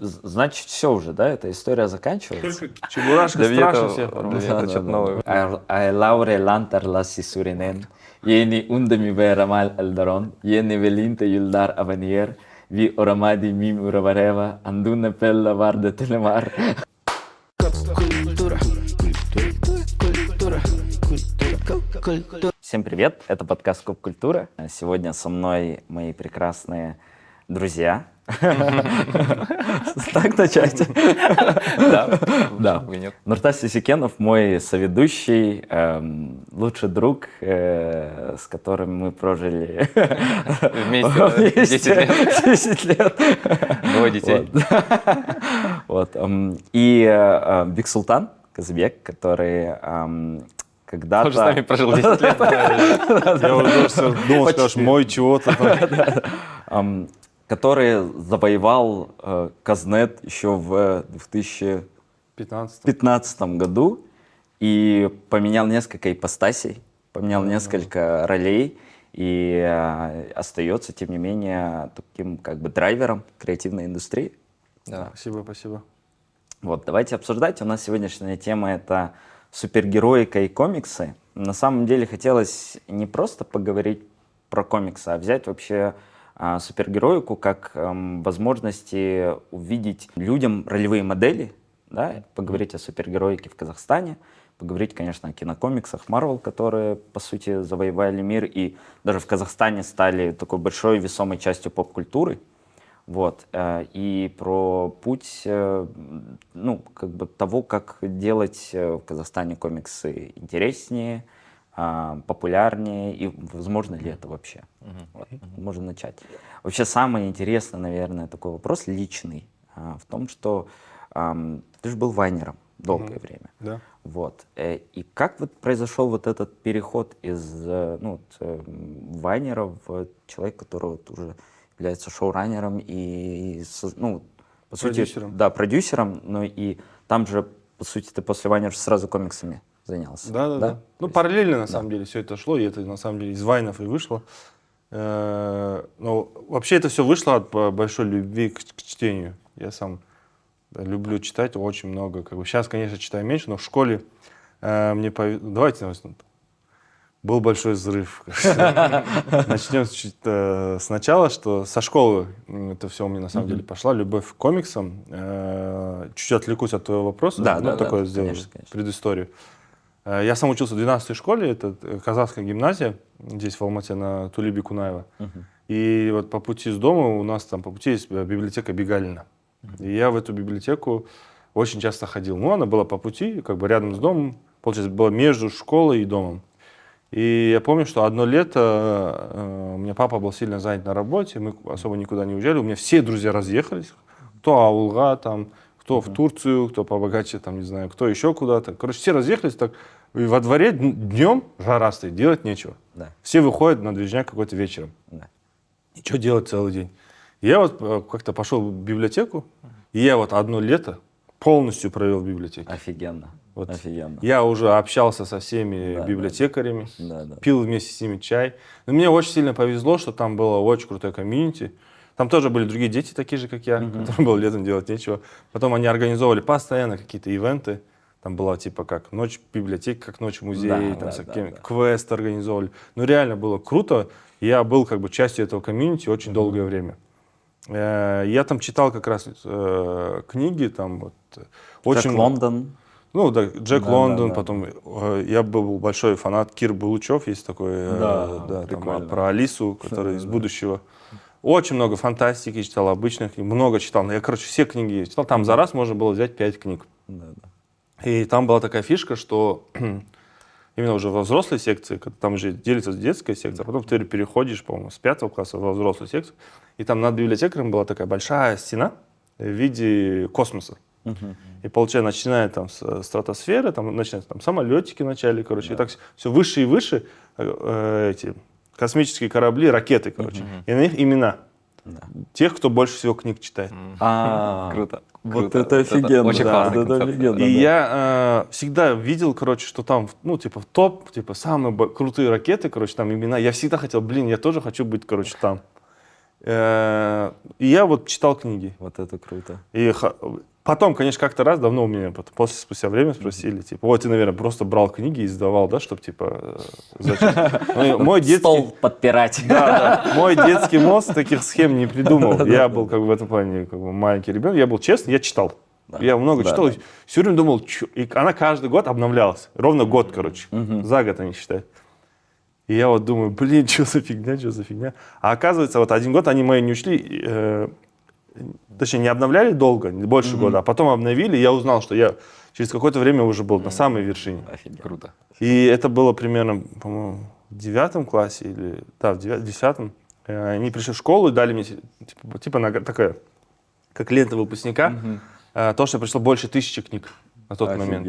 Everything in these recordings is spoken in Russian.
Значит, все уже, да? Эта история заканчивается? Только Чебурашка страшно всех. Что-то новое. Ай лауре лантар ласси суринен, ени ундами верамал элдарон, ени велинте юлдар аваньер, ви орамади мим ураварева, андуна пелла варда телемар. Всем привет, это подкаст Коп Культура. Сегодня со мной мои прекрасные друзья. Так начать? Да. Нуртас Сисикенов, мой соведущий, лучший друг, с которым мы прожили вместе 10 лет. Двое детей. И Бексултан Казбек, который когда-то... Тоже с нами прожил 10 лет. Я уже думал, скажешь, мой чего-то. Который завоевал Казнет еще в 2015 году и поменял несколько ипостасей, поменял несколько ролей и остается, тем не менее, таким как бы драйвером креативной индустрии. Да, спасибо. Вот, давайте обсуждать. У нас сегодняшняя тема — это супергероика и комиксы. На самом деле хотелось не просто поговорить про комиксы, а взять вообще супергероику как возможности увидеть людям ролевые модели, да, поговорить о супергероике в Казахстане, поговорить, конечно, о кинокомиксах Marvel, которые, по сути, завоевали мир и даже в Казахстане стали такой большой весомой частью поп-культуры. Вот. И про путь, как бы того, как делать в Казахстане комиксы интереснее, популярнее, и возможно ли это вообще? Вот, можно начать. Вообще самый интересный, наверное, такой вопрос личный в том, что ты же был вайнером долгое время. Да. Вот. И как вот произошел вот этот переход из вайнера в человека, который вот уже является шоураннером и по продюсером. Сути, да, продюсером, но и там же, по сути, ты после вайнера сразу комиксами занялся. Да. Ну, параллельно, на самом деле, все это шло, и это, на самом деле, из вайнов и вышло. Но вообще это все вышло от большой любви к чтению. Я сам люблю читать очень много. Сейчас, конечно, читаю меньше, но в школе мне повезло. Давайте был большой взрыв. Начнем сначала, что со школы это все у меня на самом деле пошла, любовь к комиксам. Чуть-чуть отвлекусь от твоего вопроса, такое сделаю, предысторию. Я сам учился в 12-й школе, это казахская гимназия, здесь в Алмате, на Тулеби Кунаева. И вот по пути с дома у нас там по пути есть библиотека Бегалина. И я в эту библиотеку очень часто ходил. Ну, она была по пути, как бы рядом с домом, получается, была между школой и домом. И я помню, что одно лето у меня папа был сильно занят на работе, мы особо никуда не уезжали, у меня все друзья разъехались, кто ауылға, там, кто в Турцию, кто побогаче, там, не знаю, кто еще куда-то. Короче, все разъехались так, и во дворе днем жара стоит, делать нечего. Да. Все выходят на движняк какой-то вечером. Да. И что делать целый день? И я вот как-то пошел в библиотеку, и я вот одно лето полностью провел в библиотеке. Офигенно. Вот. Офигенно. Я уже общался со всеми библиотекарями, пил вместе с ними чай. Но мне очень сильно повезло, что там было очень крутое комьюнити. Там тоже были другие дети, такие же, как я, которым было летом делать нечего. Потом они организовывали постоянно какие-то ивенты. Там была типа как ночь библиотеки, как ночь музея, квест организовывали. Ну реально было круто. Я был как бы частью этого комьюнити очень долгое время. Я там читал как раз книги, там вот очень Джек Лондон. Ну да, Джек Лондон, потом я был большой фанат Кир Булычев, есть такой, там, про Алису, которая из будущего. Очень много фантастики читал, обычных, много читал. Я, все книги читал, там за раз можно было взять 5 книг. И там была такая фишка, что именно уже во взрослой секции, там уже делится детская секция, а потом ты переходишь, по-моему, с 5 класса во взрослую секцию, и там над библиотекарем была такая большая стена в виде космоса. И получается, начиная там с стратосферы, там начинаются там самолетики вначале, и так все выше и выше, эти космические корабли, ракеты, и на них имена тех, кто больше всего книг читает. Круто. Вот это офигенно. Очень классный концепт. И я всегда видел, что там, в топ, самые крутые ракеты, там имена. Я всегда хотел, я тоже хочу быть, там. И я вот читал книги. Вот это круто. И потом, конечно, как-то раз давно у меня, спустя время спросили, типа, вот ты, наверное, просто брал книги и сдавал, да, чтобы, типа, зачем? Ну, мой детский... Стол подпирать. Да, мой детский мозг таких схем не придумал. Я был, как бы, в этом плане, как бы, маленький ребенок, я был честный, я читал. Я много читал, все время думал, и она каждый год обновлялась. Ровно год, короче. За год они считают. И я вот думаю, блин, что за фигня, что за фигня. А оказывается, вот один год они мои не учли, точнее, не обновляли долго, больше года, а потом обновили, и я узнал, что я через какое-то время уже был на самой вершине. Офигеть. Круто. И это было примерно, по-моему, в 9 классе, или, да, в 10. Они пришли в школу и дали мне, типа такая, как лента выпускника, то, что пришло больше 1000 книг на тот момент.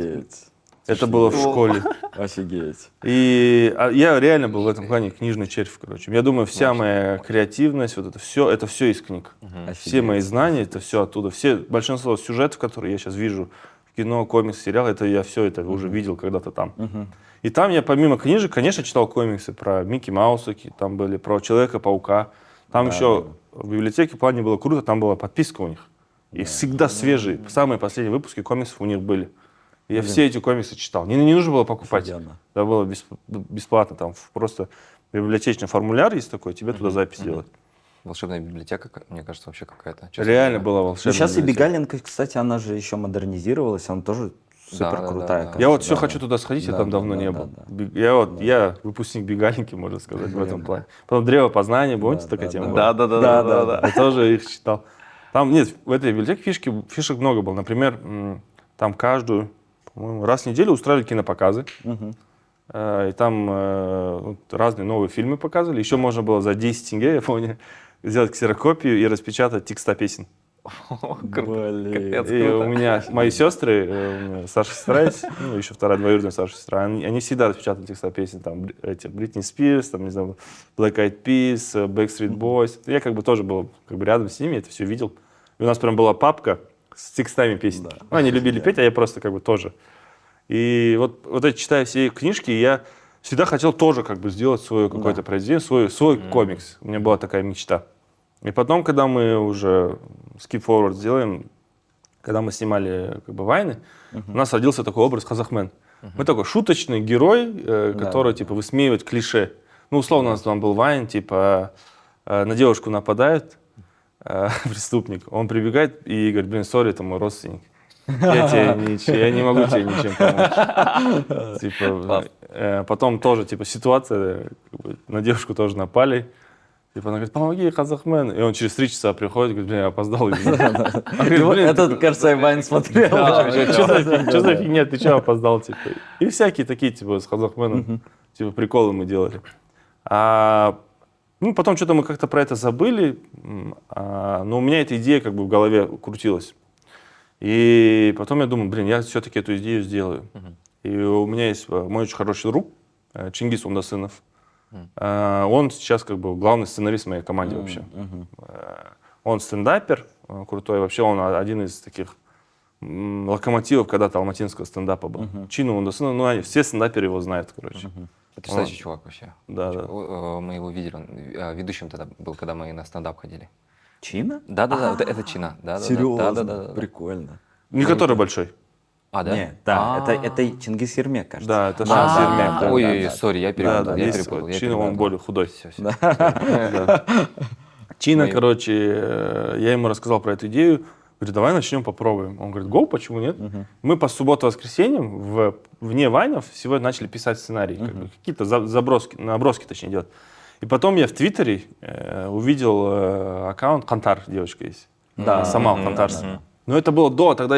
Это было в школе. Офигеть. И я реально был в этом плане книжный червь, короче. Я думаю, вся моя креативность, вот это все из книг. Все мои знания, это все оттуда. Большинство сюжетов, которые я сейчас вижу в кино, комикс, сериал, это я все это уже видел когда-то там. И там я помимо книжек, конечно, читал комиксы про Микки Мауса, там были про Человека-паука. Там еще в библиотеке в плане было круто, там была подписка у них. И всегда свежие, самые последние выпуски комиксов у них были. Я все эти комиксы читал. Не нужно было покупать. Офигенно. Это было бесплатно. Там просто библиотечный формуляр есть такой, тебе туда запись делают. Волшебная библиотека, мне кажется, вообще какая-то. Реально была волшебная Ну, сейчас и библиотека. Бегалинка, кстати, она же еще модернизировалась, она тоже супер крутая. да. Я вот все хочу туда сходить, я там давно не был. Я выпускник Бегалинки, можно сказать, в этом плане. Потом Древо познания, помните, такая тема была? Да. Я тоже их читал. Там, нет, в этой библиотеке фишек много было. Например, там каждую, по-моему, раз в неделю устраивали кинопоказы. И там разные новые фильмы показывали. Еще можно было за 10 тенге, я помню, сделать ксерокопию и распечатать текста песен. Блин. И у меня мои сестры, у меня старшая сестра есть, ну, еще вторая двоюродная старшая сестра, они всегда распечатали текста песен, там, Бритни Спирс, там, не знаю, Black Eyed Peas, Backstreet Boys. Я как бы тоже был как бы рядом с ними, это все видел. И у нас прям была папка с текстами песен. Ну, они любили петь, а я просто как бы тоже. И вот эти, читая все их книжки, я всегда хотел тоже как бы сделать свое какое-то произведение, свой комикс. У меня была такая мечта. И потом, когда мы уже skip forward сделаем, когда мы снимали как бы вайны, у нас родился такой образ Казахмен. Мы такой шуточный герой, который типа высмеивает клише. Ну, условно, у нас там был вайн, типа на девушку нападает преступник, он прибегает и говорит, блин, сори, это мой родственник. Я не могу тебе ничем помочь. Типа, потом тоже типа ситуация, как бы, на девушку тоже напали. Типа, она говорит, помоги, Казахмен. И он через 3 часа приходит, говорит, блин, я опоздал. Этот, кажется, я Вайн смотрел. Что за фигня, ты что опоздал? Типа. И всякие такие, типа, с Казахменом, типа, приколы мы делали. Ну, потом что-то мы как-то про это забыли, но у меня эта идея как бы в голове крутилась. И потом я думаю, блин, я все-таки эту идею сделаю. И у меня есть мой очень хороший друг, Чингис Умдасынов. Он сейчас как бы главный сценарист в моей команде вообще. Он стендапер крутой, вообще он один из таких локомотивов когда-то алматинского стендапа был. Чину Умдасынов, ну, все стендаперы его знают, короче. Потрясающий чувак вообще. Да. Мы его видели, он ведущим тогда был, когда мы на стендап ходили. Чина? Да, это Чина. Серьезно? Да. Прикольно. Не который большой. Да? Нет, да, это Чингис Ермек, кажется. Да, это Чингис Ермек. Да. Ой, сори, я перепутал. Да, Чина, он более худой. Все. Чина, короче, я ему рассказал про эту идею. Говорю, давай начнем, попробуем. Он говорит, гоу, почему нет? Мы по субботу-воскресеньям вне вайнов сегодня начали писать сценарий. Какие-то наброски точнее делать. И потом я в Твиттере увидел аккаунт Кантар, девочка есть. Да. Сама Кантар. Но это было до, тогда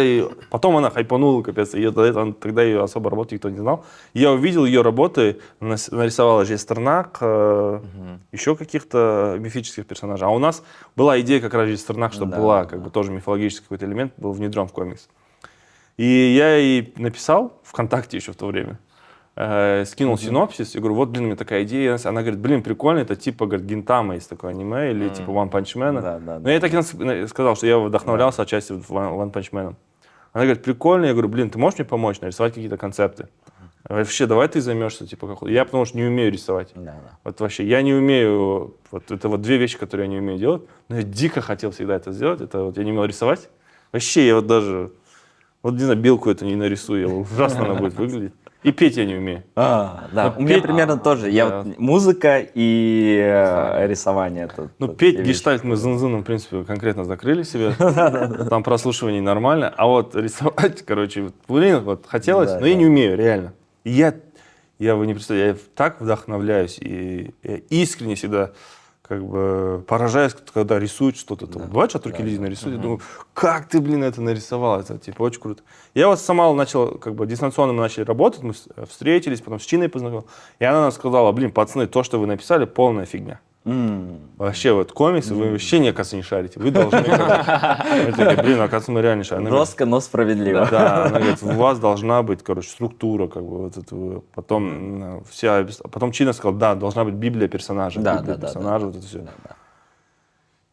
потом она хайпанула, капец, тогда ее особо работы никто не знал. Я увидел ее работы, нарисовала Жестернак, еще каких-то мифических персонажей. А у нас была идея как раз Жестернак, чтобы была как бы тоже мифологический какой-то элемент, был внедрен в комикс. И я ей написал ВКонтакте еще в то время, скинул синопсис, и говорю, вот, блин, у меня такая идея. Она говорит, блин, прикольно, это типа, говорит, Гинтама есть такое аниме, или типа One Punch Man. Но я так и сказал, что я вдохновлялся отчасти One Punch Man. Она говорит, прикольно, я говорю, блин, ты можешь мне помочь нарисовать какие-то концепты? Вообще, давай ты займешься, типа, как... Я потому что не умею рисовать. Да, да. Вот вообще, я не умею, вот это вот две вещи, которые я не умею делать, но я дико хотел всегда это сделать. Это вот я не умел рисовать. Вообще, я вот даже, вот не знаю, белку это не нарисую, ужасно она будет выглядеть. И петь я не умею. Да, Вот у меня петь- примерно тоже. Я да. вот музыка и рисование. Ну, петь гештальт мы с Зынзыном, в принципе, конкретно закрыли себе. Там прослушивание нормально. А вот рисовать, короче, вот, блин, вот хотелось, Да, но я да. не умею, реально. И вы не представляете, я так вдохновляюсь и я искренне всегда как бы поражаюсь, когда рисуют что-то. Там. Бывает, что от руки люди нарисуют, я думаю, как ты, блин, это нарисовал, это типа очень круто. Я вот сама начал, как бы дистанционно мы начали работать, мы встретились, потом с Чиной познакомился, и она нам сказала, блин, пацаны, то, что вы написали, полная фигня. Вообще, вот комиксы, вы вообще, мне кажется, не шарите. Вы должны... Мы такие, блин, оказывается, мы реально шарим. Жестко, но справедливо. Да, она говорит, у вас должна быть, короче, структура, как бы, вот это, потом Чина сказал, да, должна быть библия персонажа. Да, библия да, персонажа, да. вот это все. Да, да.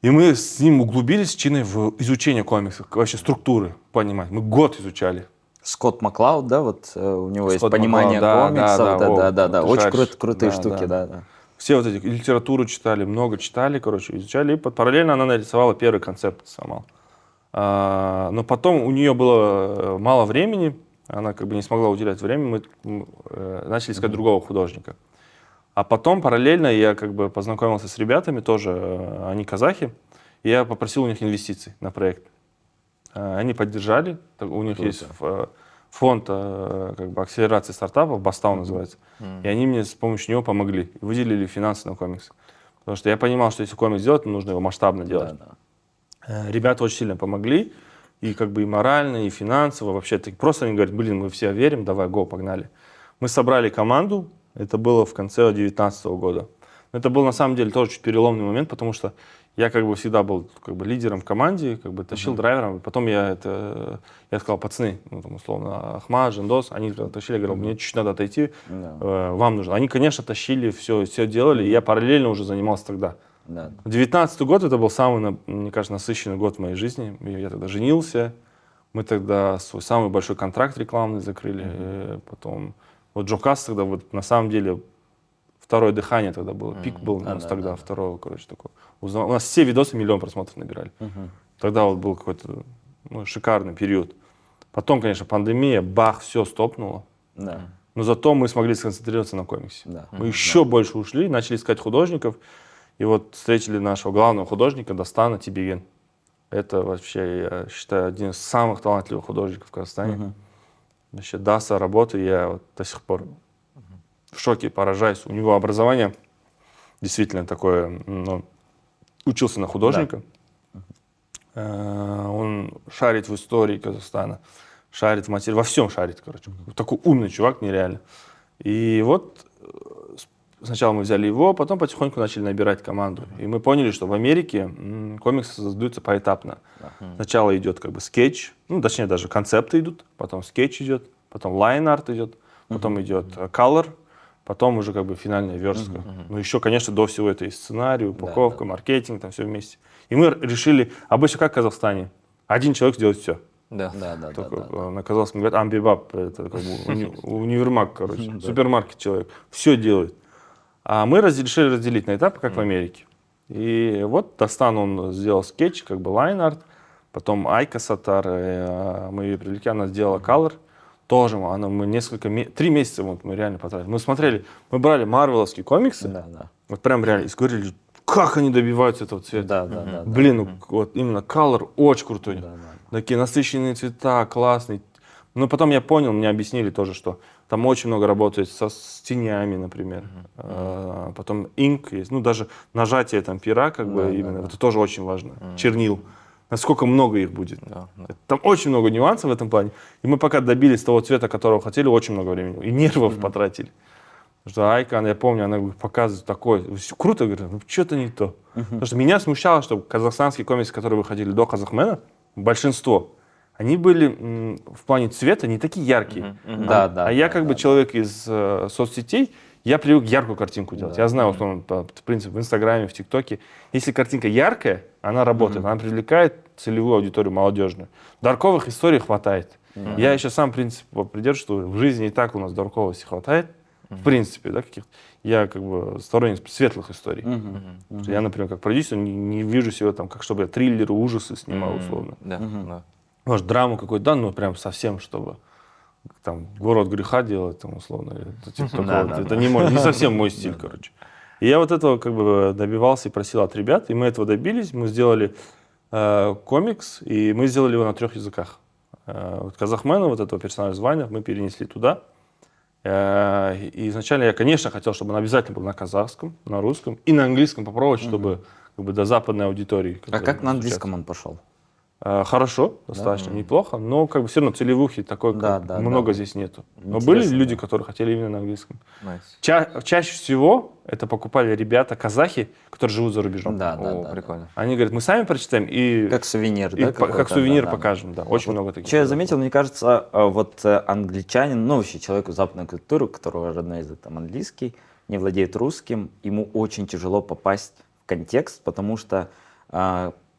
И мы с ним углубились, с Чиной, в изучение комиксов, вообще структуры понимать. Мы год изучали. Скотт Маклауд, да, вот у него есть Скотт понимание Маклауд, да, комиксов, да, да. ты Очень шаришь. крутые Да, штуки, да. да. Все вот эти литературу читали, много читали, короче, изучали. И параллельно она нарисовала первый концепт сама. Но потом у нее было мало времени, она как бы не смогла уделять время, мы начали искать другого художника. А потом параллельно я как бы познакомился с ребятами, тоже они казахи, и я попросил у них инвестиций на проект. Они поддержали, у них есть фонд как бы акселерации стартапов, Бастау называется, и они мне с помощью него помогли, выделили финансы на комикс. Потому что я понимал, что если комикс делать, нужно его масштабно делать. Да. Ребята очень сильно помогли, и как бы и морально, и финансово, вообще. Просто они говорят, блин, мы все верим, давай, го, погнали. Мы собрали команду, это было в конце 2019 года. Но это был на самом деле тоже чуть переломный момент, потому что я как бы всегда был как бы лидером в команде, как бы тащил драйвером. Потом я сказал, пацаны, ну, там, условно, Ахмад, Жендос, они тащили, я говорю, мне чуть-чуть надо отойти, вам нужно. Они, конечно, тащили, все делали, и я параллельно уже занимался тогда. Да. 2019 год, это был самый, мне кажется, насыщенный год в моей жизни. Я тогда женился, мы тогда свой самый большой контракт рекламный закрыли. Потом, вот Джокас тогда, вот на самом деле, второе дыхание тогда было, пик был у нас тогда, второго, короче, такого. У нас все видосы 1 000 000 просмотров набирали. Тогда вот был какой-то шикарный период. Потом, конечно, пандемия, бах, все стопнуло. Да. Но зато мы смогли сконцентрироваться на комиксе. Да. Мы еще больше ушли, начали искать художников. И вот встретили нашего главного художника Дастана Тибеген. Это вообще, я считаю, один из самых талантливых художников в Казахстане. Вообще, Даса работы, я вот до сих пор в шоке, поражаюсь. У него образование действительно такое, ну, учился на художника. Он шарит в истории Казахстана, шарит в материале, во всем шарит, короче. Такой умный чувак, нереально. И вот сначала мы взяли его, потом потихоньку начали набирать команду. И мы поняли, что в Америке комиксы создаются поэтапно. Сначала идет как бы скетч, ну, точнее даже концепты идут, потом скетч идет, потом лайн-арт идет, потом идет color, потом уже как бы финальная верстка. Ну, еще, конечно, до всего это и сценарий, упаковка, маркетинг, там все вместе. И мы решили, обычно как в Казахстане, один человек сделает все. Да. На казахском говорят амбибаб, это как бы универмаг, короче, супермаркет человек, все делает. А мы решили разделить на этапы, как в Америке. И вот Дастан, он сделал скетч, как бы лайн-арт, потом Айка Сатар, мы ее привлекли, она сделала color, тоже мы 3 месяца вот, мы реально потратили. Мы смотрели, мы брали марвеловские комиксы, вот прям реально, и говорили, как они добиваются этого цвета. Блин, вот именно color очень крутой. Такие насыщенные цвета, классные. Но потом я понял, мне объяснили тоже, что там очень много работает с тенями, например. Потом инк есть, ну даже нажатие там пера, как бы именно, это тоже очень важно. Чернил. Насколько много их будет. Там очень много нюансов в этом плане. И мы пока добились того цвета, которого хотели, очень много времени. И нервов потратили. Потому что Айка, я помню, она показывает такое. Круто, говорю, ну что-то не то. Потому что меня смущало, что казахстанские комиксы, которые выходили до Казахмена, большинство, они были в плане цвета не такие яркие. А я как бы человек из соцсетей, я привык яркую картинку делать. Я знаю, условно, в принципе, в Инстаграме, в ТикТоке. Если картинка яркая, она работает, она привлекает целевую аудиторию молодежную. Дарковых историй хватает. Я еще сам принцип придерживаюсь, что в жизни и так у нас дурковости хватает, в принципе, да, каких-то. Я как бы сторонник светлых историй. Что я, например, как продюсер не вижу себя там, как чтобы я триллеры, ужасы снимал, условно. Да, да. Может, драму какую-то, да, ну прям совсем, чтобы там город греха делать, там, условно. Это, типа, такого, это не совсем мой стиль, короче. И я вот этого как бы добивался и просил от ребят, и мы этого добились. Мы сделали комикс, и мы сделали его на 3 языках. Вот Казахмена, вот этого персонажа звания, мы перенесли туда. И изначально я, конечно, хотел, чтобы он обязательно был на казахском, на русском и на английском попробовать, чтобы как бы до западной аудитории. А как на английском он пошел? Хорошо, достаточно неплохо, но как бы все равно целевухи такой много здесь нету. Но были люди, которые хотели именно на английском. Чаще всего это покупали ребята, казахи, которые живут за рубежом. О, прикольно. Они говорят, мы сами прочитаем и... Как сувенир, да? Как сувенир покажем, да. Очень много таких. Что я заметил, мне кажется, вот англичанин, ну вообще человек из западной культуры, у которого родной язык там английский, не владеет русским, ему очень тяжело попасть в контекст, потому что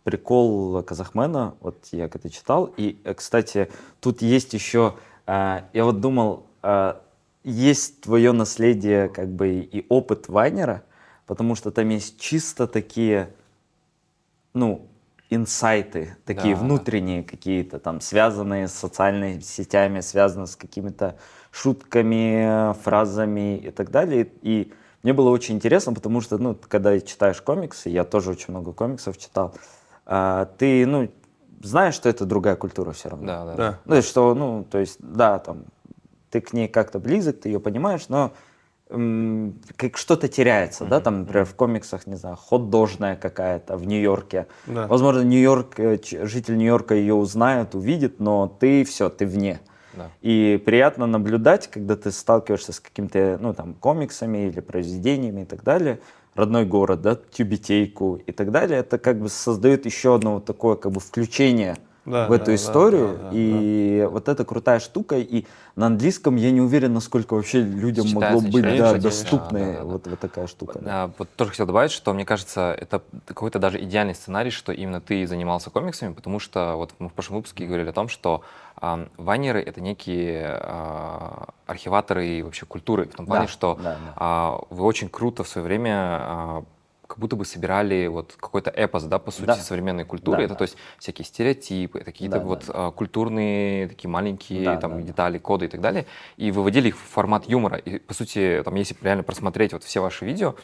прикол Казахмена, вот я когда читал, и, кстати, тут есть еще, я вот думал, есть твое наследие как бы и опыт Вайнера, потому что там есть чисто такие, ну, инсайты, такие внутренние какие-то, там, связанные с социальными сетями, связанные с какими-то шутками, фразами и так далее. И мне было очень интересно, потому что, ну, когда читаешь комиксы, я тоже очень много комиксов читал, ты, ну, знаешь, что это другая культура все равно. Да. Ну, что, ну, то есть, да, там, ты к ней как-то близок, ты ее понимаешь, но как что-то теряется, да, там, например, в комиксах, не знаю, хот-дожная какая-то в Нью-Йорке. Да. Возможно, житель Нью-Йорка ее узнает, увидит, но ты все, ты вне. Да. И приятно наблюдать, когда ты сталкиваешься с какими-то, ну, там, комиксами или произведениями и так далее, родной город, да, тюбетейку и так далее, это как бы создает еще одно вот такое как бы включение в эту историю, и вот это крутая штука, и на английском я не уверен, насколько вообще людям могло быть доступной вот такая штука. Вот тоже хотел добавить, что мне кажется, это какой-то даже идеальный сценарий, что именно ты занимался комиксами, потому что вот мы в прошлом выпуске говорили о том, что вайнеры — это некие архиваторы вообще культуры, в том плане, что вы очень круто в свое время как будто бы собирали вот какой-то эпос, да, по сути, современной культуры. Это, то есть, всякие стереотипы, какие-то культурные такие маленькие детали, коды и так далее, и выводили их в формат юмора. И, по сути, там, если реально просмотреть вот все ваши видео,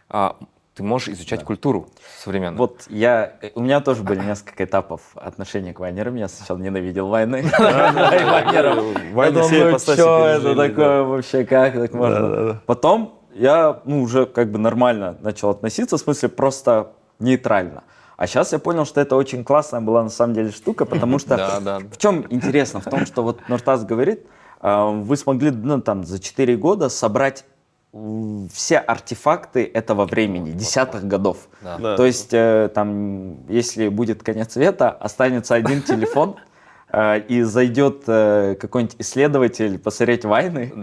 ты можешь изучать культуру современную. Вот у меня тоже были несколько этапов отношения к вайнерам. Я сначала ненавидел войны. Я думаю, что это такое вообще, как так можно? Потом я уже как бы нормально начал относиться, в смысле просто нейтрально. А сейчас я понял, что это очень классная была на самом деле штука, потому что в чем интересно? В том, что вот Нуртас говорит, вы смогли, ну, там, за 4 года собрать все артефакты этого времени, десятых годов. То есть, там, если будет конец света, останется один телефон, и зайдет какой-нибудь исследователь посмотреть войны,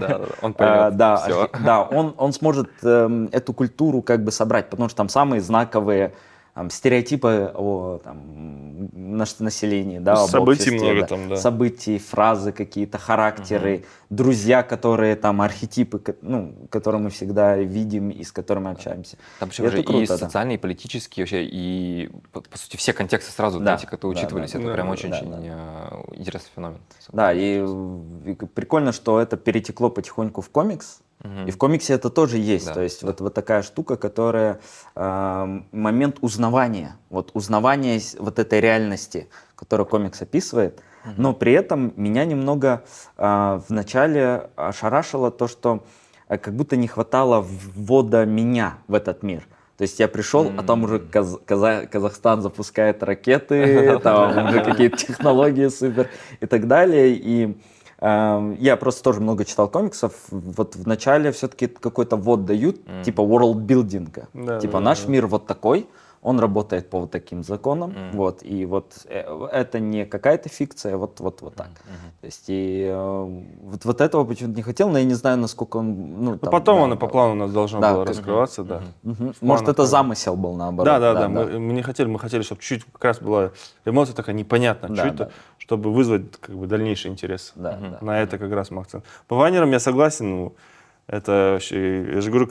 он поймет всё. Он сможет эту культуру как бы собрать, потому что там самые знаковые стереотипы о населении, да, об событий обществе, много там, да. Событий, фразы какие-то, характеры, друзья, которые там, архетипы, ну, которые мы всегда видим и с которыми общаемся. Там причем уже и социальные, и политические вообще, и, по сути, все контексты сразу, знаете, как-то учитывались. Это прям очень-очень интересный феномен. Да, и прикольно, что это перетекло потихоньку в комикс. И в комиксе это тоже есть, то есть вот такая штука, которая момент узнавания, вот узнавания вот этой реальности, которую комикс описывает, но при этом меня немного вначале ошарашило то, что как будто не хватало ввода меня в этот мир. То есть я пришел, а там уже Казахстан запускает ракеты, там уже какие-то технологии супер и так далее, и я просто тоже много читал комиксов. Вот в начале все-таки какой-то ввод дают, типа world-билдинга. Типа наш мир вот такой, он работает по вот таким законам. Вот, и вот это не какая-то фикция, вот так. То есть и вот этого почему-то не хотел, но я не знаю, насколько он... Ну, там, потом оно по плану у нас должно было раскрываться, да. Может, это замысел был наоборот. Да. Мы не хотели, мы хотели, чтобы чуть-чуть как раз была эмоция такая непонятная. чтобы вызвать как бы дальнейший интерес. Да, Мгм. да. На это как раз мы акцент. По вайнерам я согласен, ну, это вообще, я же говорю,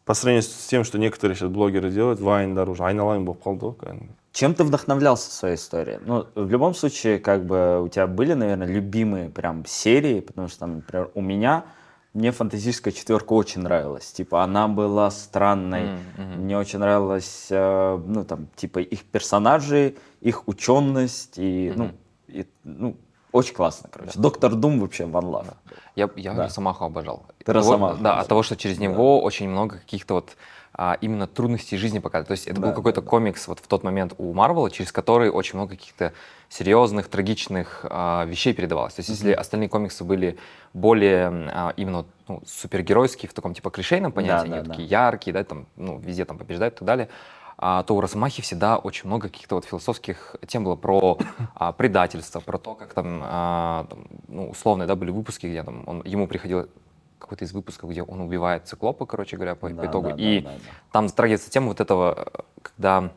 по сравнению с тем, что некоторые сейчас блогеры делают, вайндар уже айналайын болып қалды ғой. Чем ты вдохновлялся в своей истории? Ну, в любом случае, как бы у тебя были, наверное, любимые прям серии, потому что, там, например, мне фантастическая четверка очень нравилась. Типа, она была странной. Мне очень нравилось, ну, там, типа, их персонажи, их ученость и, ну, очень классно, короче. Доктор Дум вообще one love. Я Да. Росомаху обожал. Ты От того- Росомаху Да, обожал. от того, что через него очень много каких-то вот именно трудностей жизни показывают. То есть это Да, был какой-то да, да. комикс вот в тот момент у Марвела, через который очень много каких-то серьезных, трагичных вещей передавалось. То есть если остальные комиксы были более именно ну, супергеройские в таком типа клишейном понятии, Да, они да, такие яркие, да, там, ну, везде там побеждают и так далее, то у Росомахи всегда очень много каких-то вот философских тем было про предательство, про то, как там, ну, условно, да, были выпуски, где там ему приходило какой-то из выпусков, где он убивает циклопа, короче говоря, по Да, итогу. да, да, И да, да. там затрагивается тема вот этого, когда,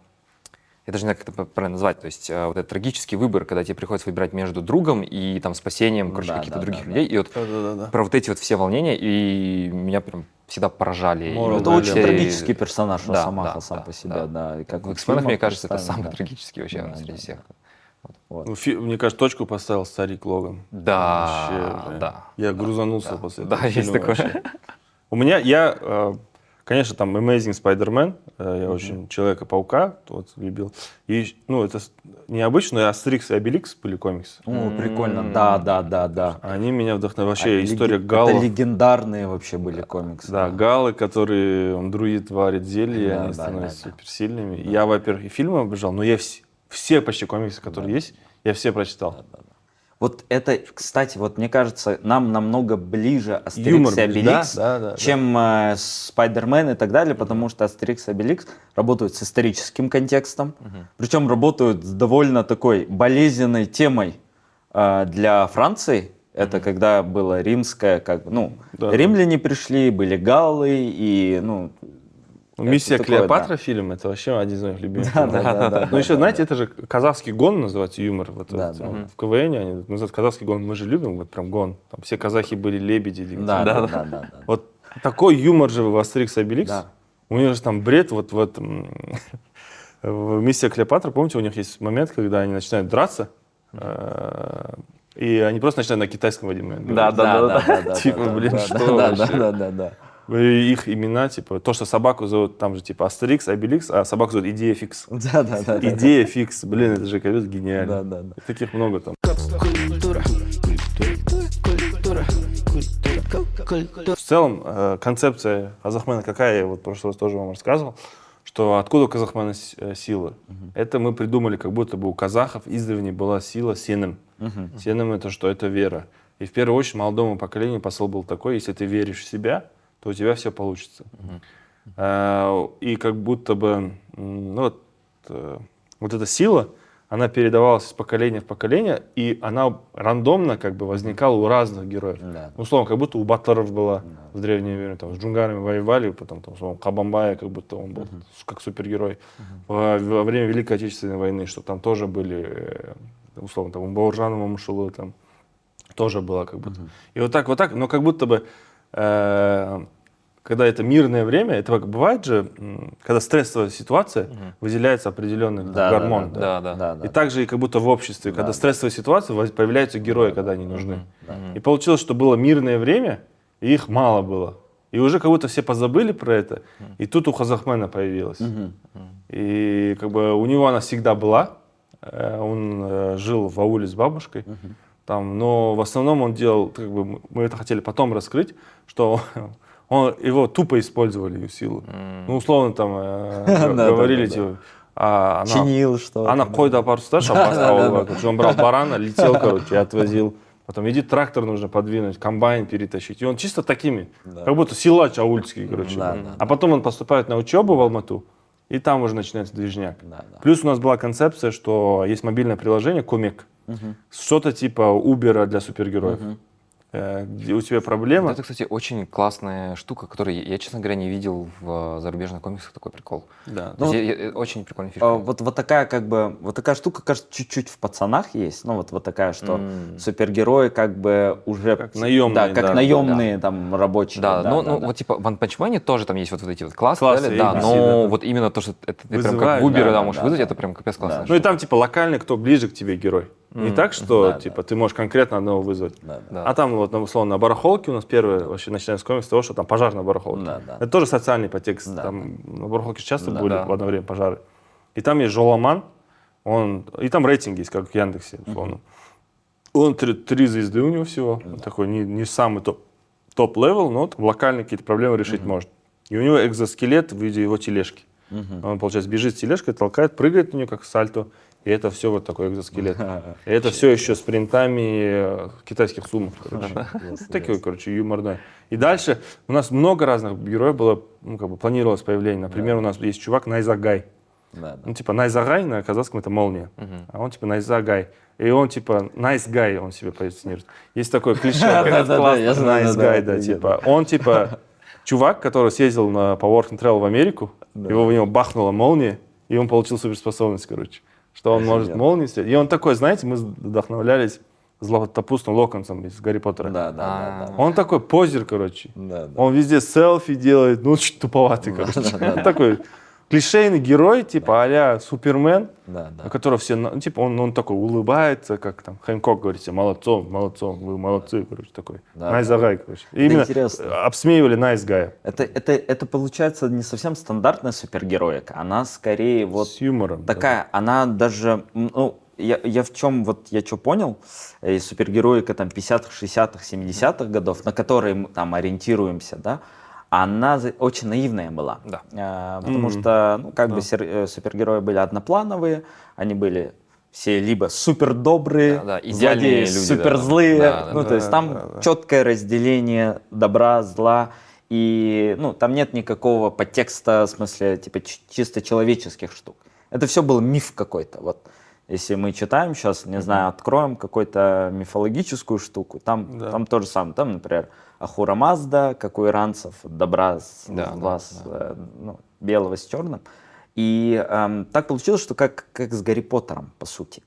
я даже не знаю, как это правильно назвать, то есть вот этот трагический выбор, когда тебе приходится выбирать между другом и там спасением, короче, Да, каких-то да, других да, людей. И вот Да-да-да. про вот эти вот все волнения, и меня прям всегда поражали. И Moral вот Это Dilemma. очень трагический персонаж Да, Росомаха да, сам да, по себе, да. да. И как В в «X-Men», мне фильмах кажется, это представлен, самый да. трагический вообще Да, среди да, всех. Вот. Ну, мне кажется, точку поставил старик Логан. Да, Вообще, бля. да. Я грузанулся да. после Да, этого есть фильма такое. вообще. У меня, конечно, там Amazing Spider-Man, я очень Человека-паука вот, любил. И, ну, это необычно, но Астерикс и Обеликс были комиксы. О, прикольно, да, да, да, да. Они меня вдохновили. А, Вообще, история Это Галлов. легендарные вообще были комиксы. Да, галлы, которые друид варит зелье, Да, они да, становятся да, да. суперсильными. Я, во-первых, и фильмы обожал, но я все почти комиксы, которые есть, я все прочитал. Вот это, кстати, вот мне кажется, нам намного ближе Юмор, Астерикс и Обеликс, да, чем Спайдермен и так далее, потому что Астерикс и Обеликс работают с историческим контекстом, причем работают с довольно такой болезненной темой для Франции. Это когда было римское, как бы, ну, Да. римляне пришли, были галлы и, ну, Ну, «Миссия такое, Клеопатра» фильм, это вообще один из моих любимых да, фильмов. да, да, да. Ну, еще, знаете, это же казахский гон называется, юмор. Вот, Да, вот, да. в КВН они называют казахский гон, мы же любим, вот прям гон. Там все казахи были лебеди. Да, да, да, да, да. Вот такой юмор же в «Астерикс и Обеликс». Да. У них же там бред, вот в этом... В «Миссия Клеопатра», помните, у них есть момент, когда они начинают драться, и они просто начинают на китайском в один момент говорить. Да. Типа, блин, да, что да, вообще? да. И их имена, типа, то, что собаку зовут, там же, типа, Астерикс, Обеликс, а собаку зовут Идея Фикс. Да. Идея Фикс, блин, это же, конечно, гениально. Да. И таких много там. В целом, концепция Казахмена какая, я вот в прошлый раз тоже вам рассказывал, что откуда у Казахмена сила? Это мы придумали, как будто бы у казахов издревле была сила сенем. Сенем это что? Это вера. И в первую очередь молодому поколению посыл был такой: если ты веришь в себя, то у тебя все получится. И как будто бы ну, вот эта сила, она передавалась из поколения в поколение, и она рандомно как бы возникала у разных героев. Да. Условно, как будто у батыров была в древнее время, там, с джунгарами воевали, потом там, условно, Кабанбая, как будто он был как супергерой. Во время Великой Отечественной войны, что там тоже были, условно, там, у Бауыржана Мамышулы там тоже было как будто. И вот так, но как будто бы, когда это мирное время, это бывает же, когда стрессовая ситуация, выделяется определенный гормон. Да. И также и как будто в обществе, когда стрессовая ситуация, появляются герои, когда они нужны. И получилось, что было мирное время, и их мало было. И уже как будто все позабыли про это, и тут у Казахмена появилась. И как бы у него она всегда была. Он жил в ауле с бабушкой. Там, но в основном он делал, как бы, мы это хотели потом раскрыть, что его тупо использовали, ее силу. Ну, условно, там говорили, типа, Чинил что-то. она қойды апарып ұста, шампанского. Он брал барана, летел, короче, и отвозил. Потом иди, трактор нужно подвинуть, комбайн перетащить. И он чисто такими, как будто силач аульский, короче. А потом он поступает на учебу в Алмату, и там уже начинается движняк. Плюс у нас была концепция, что есть мобильное приложение Комек, что-то типа Убера для супергероев. где у тебя проблема. Вот это, кстати, очень классная штука, которую я, честно говоря, не видел в зарубежных комиксах, такой прикол. Да. То есть очень прикольная фишка. Вот такая как бы, вот такая штука, кажется, чуть-чуть в пацанах есть. Ну вот такая, что супергерои как бы уже... Как наемные, Да, как да. наемные там рабочие. Да, ну вот типа в One Punch Man тоже там есть вот эти вот классы, Классы, да, ABC, но да. вот именно то, что это ты прям Вызывает, как в Uber, да, да, можешь да, вызвать, да. это прям капец классно. Ну и там типа локальный, кто ближе к тебе герой. Не так, что Да, типа ты можешь конкретно одного вызвать. Да, да. А там вот, условно, на барахолке у нас первое, вообще начинаем с комикса, того, что там пожар на барахолке. Да, да. Это тоже социальный подтекст. Да, Там на барахолке часто Да, были да. в одно время пожары. И там есть Жоламан, и там рейтинг есть, как в Яндексе, условно. Он 3 звезды у него всего, он такой не самый топ-левел, но там локальные какие-то проблемы решить может. И у него экзоскелет в виде его тележки. Он, получается, бежит с тележкой, толкает, прыгает на нее, как сальто. И это все вот такой экзоскелет. И это все еще с принтами китайских сумок, короче. Такой, короче, юморной. И дальше у нас много разных героев было, ну, как бы планировалось появление. Например, у нас есть чувак Найзагай. Да, да. Ну, типа, Найзагай на казахском это молния. А он, типа, Найзагай. И он, типа, nice guy, он себе позиционирует. Есть такое клише, Да-да-да, я знаю, nice да, guy, да, да, типа. Он, типа, чувак, который съездил по work and travel в Америку, его в него бахнула молния, и он получил суперспособность, короче. Что он может молнии стрелять. И он такой, знаете, мы вдохновлялись Златопустом Локонсом из Гарри Поттера. Да. Он такой позер, короче. Да. Он везде селфи делает, ну, чуть туповатый, короче. Он такой клишейный герой, типа а-ля Супермен, Да. у которого все, ну, типа, он такой улыбается, как там Хэнкок говорит, все, молодцом, вы молодцы, короче, такой. Да. Найзагай, короче. И именно интересно. обсмеивали Найзгая. Это получается не совсем стандартная супергероика, она скорее вот С юмором. такая, она даже, ну, я в чем, вот я что понял, из супергероика там 50-х, 60-х, 70-х годов, на которые мы там ориентируемся, да, она очень наивная была. Да. Потому что, ну, как бы супергерои были одноплановые, они были все либо супер добрые, Да, идеальные люди, супер да. злые. Да, Ну, да, то есть там да. четкое разделение добра, зла. И, ну, там нет никакого подтекста, в смысле, типа, чисто человеческих штук. Это все был миф какой-то. Вот. Если мы читаем сейчас, не знаю, откроем какую-то мифологическую штуку, там то же самое. Там, например, Ахура Мазда, как у иранцев, добра с глаз, ну, белого с черным. И так получилось, что как с Гарри Поттером, по сути.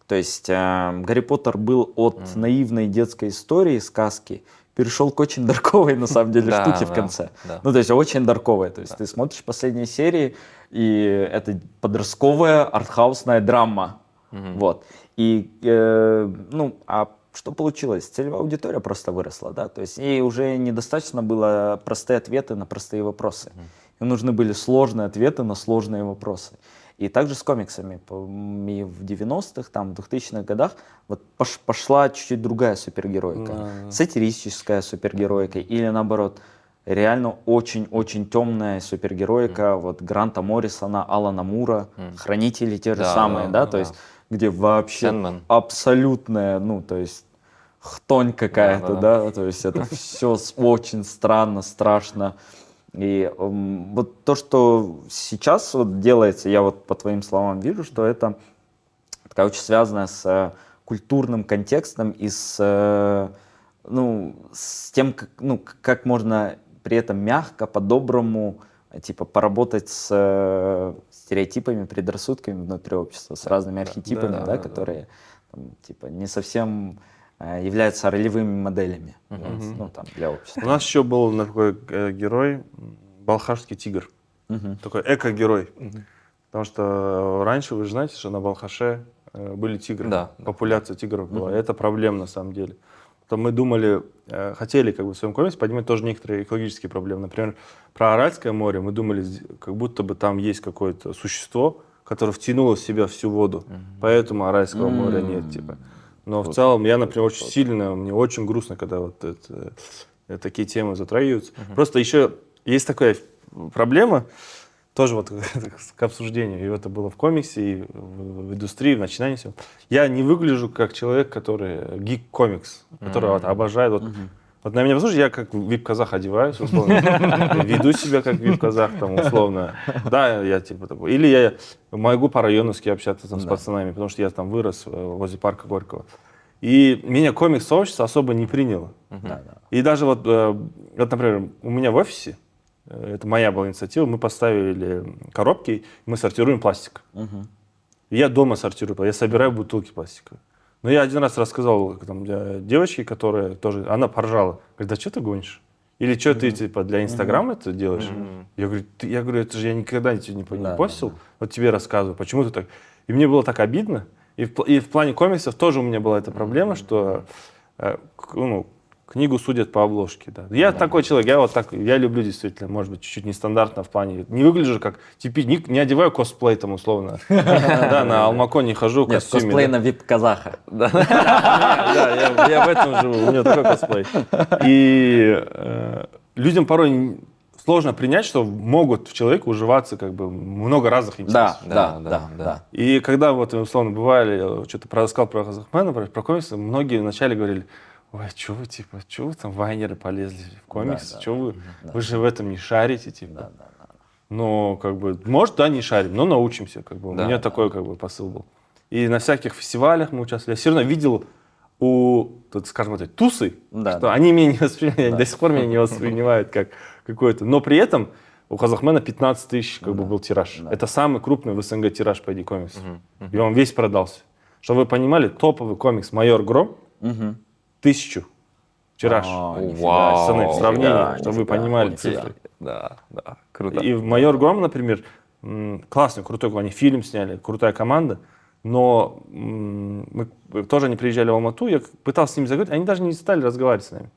То есть Гарри Поттер был от наивной детской истории, сказки, перешел к очень дарковой, на самом деле, штуке в конце. Да. Ну, то есть очень дарковая. То есть ты смотришь последние серии, и это подростковая артхаусная драма. Вот. И, ну, а что получилось? Целевая аудитория просто выросла, да, то есть ей уже недостаточно было простые ответы на простые вопросы. Им нужны были сложные ответы на сложные вопросы. И также с комиксами. И в 90-х, там, в 2000-х годах вот пошла чуть-чуть другая супергероика. Сатирическая супергероика или наоборот, реально очень-очень темная супергероика, вот Гранта Моррисона, Алана Мура, Хранители те же самые, да, то есть где вообще Sandman. абсолютная, ну, то есть хтонь какая-то, да, то есть это все очень странно, страшно. И вот то, что сейчас вот делается, я вот по твоим словам вижу, что это такая очень связанная с культурным контекстом и с, ну, с тем, как можно при этом мягко, по-доброму, типа, поработать с стереотипами, предрассудками внутри общества, с разными архетипами, да, которые там, типа, не совсем являются ролевыми моделями ну, там, для общества. У нас еще был такой герой, балхашский тигр. Такой эко-герой. Потому что раньше, вы же знаете, что на Балхаше были тигры. Да. Популяция тигров была. Это проблема на самом деле. То мы думали, хотели как бы в своем комиксе поднимать тоже некоторые экологические проблемы. Например, про Аральское море мы думали, как будто бы там есть какое-то существо, которое втянуло в себя всю воду. Поэтому Аральского моря нет. Типа. Но в целом я, например, очень сильно, мне очень грустно, когда вот такие темы затрагиваются. Просто еще есть такая проблема, тоже вот к обсуждению, и это было в комиксе, и в индустрии, в начинании всего. Я не выгляжу как человек, который гик-комикс, который вот обожает. Вот на меня послушай, я как вип-казах одеваюсь, условно, веду себя как вип-казах, там, условно. Да, я типа такой. Или я могу по-районовски общаться там, с пацанами, потому что я там вырос возле парка Горького. И меня комикс-сообщество особо не приняло. Да, да. И даже вот, например, у меня в офисе, это моя была инициатива, мы поставили коробки, мы сортируем пластик. Мгм. И я дома сортирую, я собираю бутылки пластиковые. Но я один раз рассказал там, девочке, которая тоже, она поржала. Говорит, да что ты гонишь? Или что ты типа для Инстаграма это делаешь? Я говорю, это же я никогда тебе не Да, постил, да, да. вот тебе рассказываю, почему ты так. И мне было так обидно. И в плане комиксов тоже у меня была эта проблема, что ну, книгу судят по обложке. Да. Я такой человек, я люблю действительно, может быть, чуть-чуть нестандартно в плане. Не выгляжу как не одеваю косплей там условно. Да, на Алмакон не хожу в Нет, костюме. косплей на вип-казаха. Да, я в этом живу, у меня такой косплей. И людям порой сложно принять, что могут в человеке уживаться как бы много разных интересов. Да. И когда вот условно бывали, что-то рассказал про Казахмена, про комиксы, многие вначале говорили, ой, что вы там вайнеры полезли в комиксы, вы же в этом не шарите, типа. Но как бы, может, да, не шарим, но научимся, как бы. У меня такой как бы посыл был. И на всяких фестивалях мы участвовали. Я все равно видел скажем, вот тусы, что они меня не воспринимают, они до сих пор меня не воспринимают как какой-то. Но при этом у Казахмена 15 тысяч как бы был тираж. Это самый крупный в СНГ тираж по ID комиксу. И он весь продался. Чтобы вы понимали, топовый комикс «Майор Гром» 1000 тираж. Пацаны, в сравнении, чтобы вы понимали цифры. Да, круто. И «Майор Гром», например, классный, крутой, они фильм сняли, крутая команда. Но мы тоже они приезжали в Алмату, я пытался с ними заговорить, они даже не стали разговаривать с нами.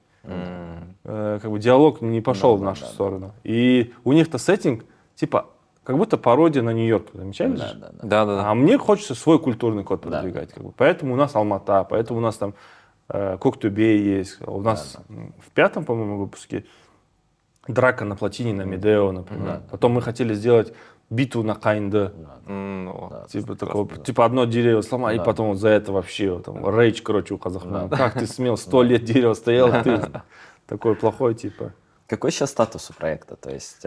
Как бы диалог не пошел в нашу сторону. И у них-то сеттинг, типа, как будто пародия на Нью-Йорк. Замечали? Да. А мне хочется свой культурный код продвигать. Как бы. Поэтому у нас Алмата, поэтому у нас там Коктубей есть. У нас в 5-м, по-моему, выпуске драка на плотине на Медео, например. Потом мы хотели сделать битву на Каинде. Типа такого, типа одно дерево сломать, и потом вот за это вообще там рейдж, короче, у Казахмена. Как ты смел, 100 лет дерево стояло, ты такой плохой, типа. Какой сейчас статус у проекта? То есть,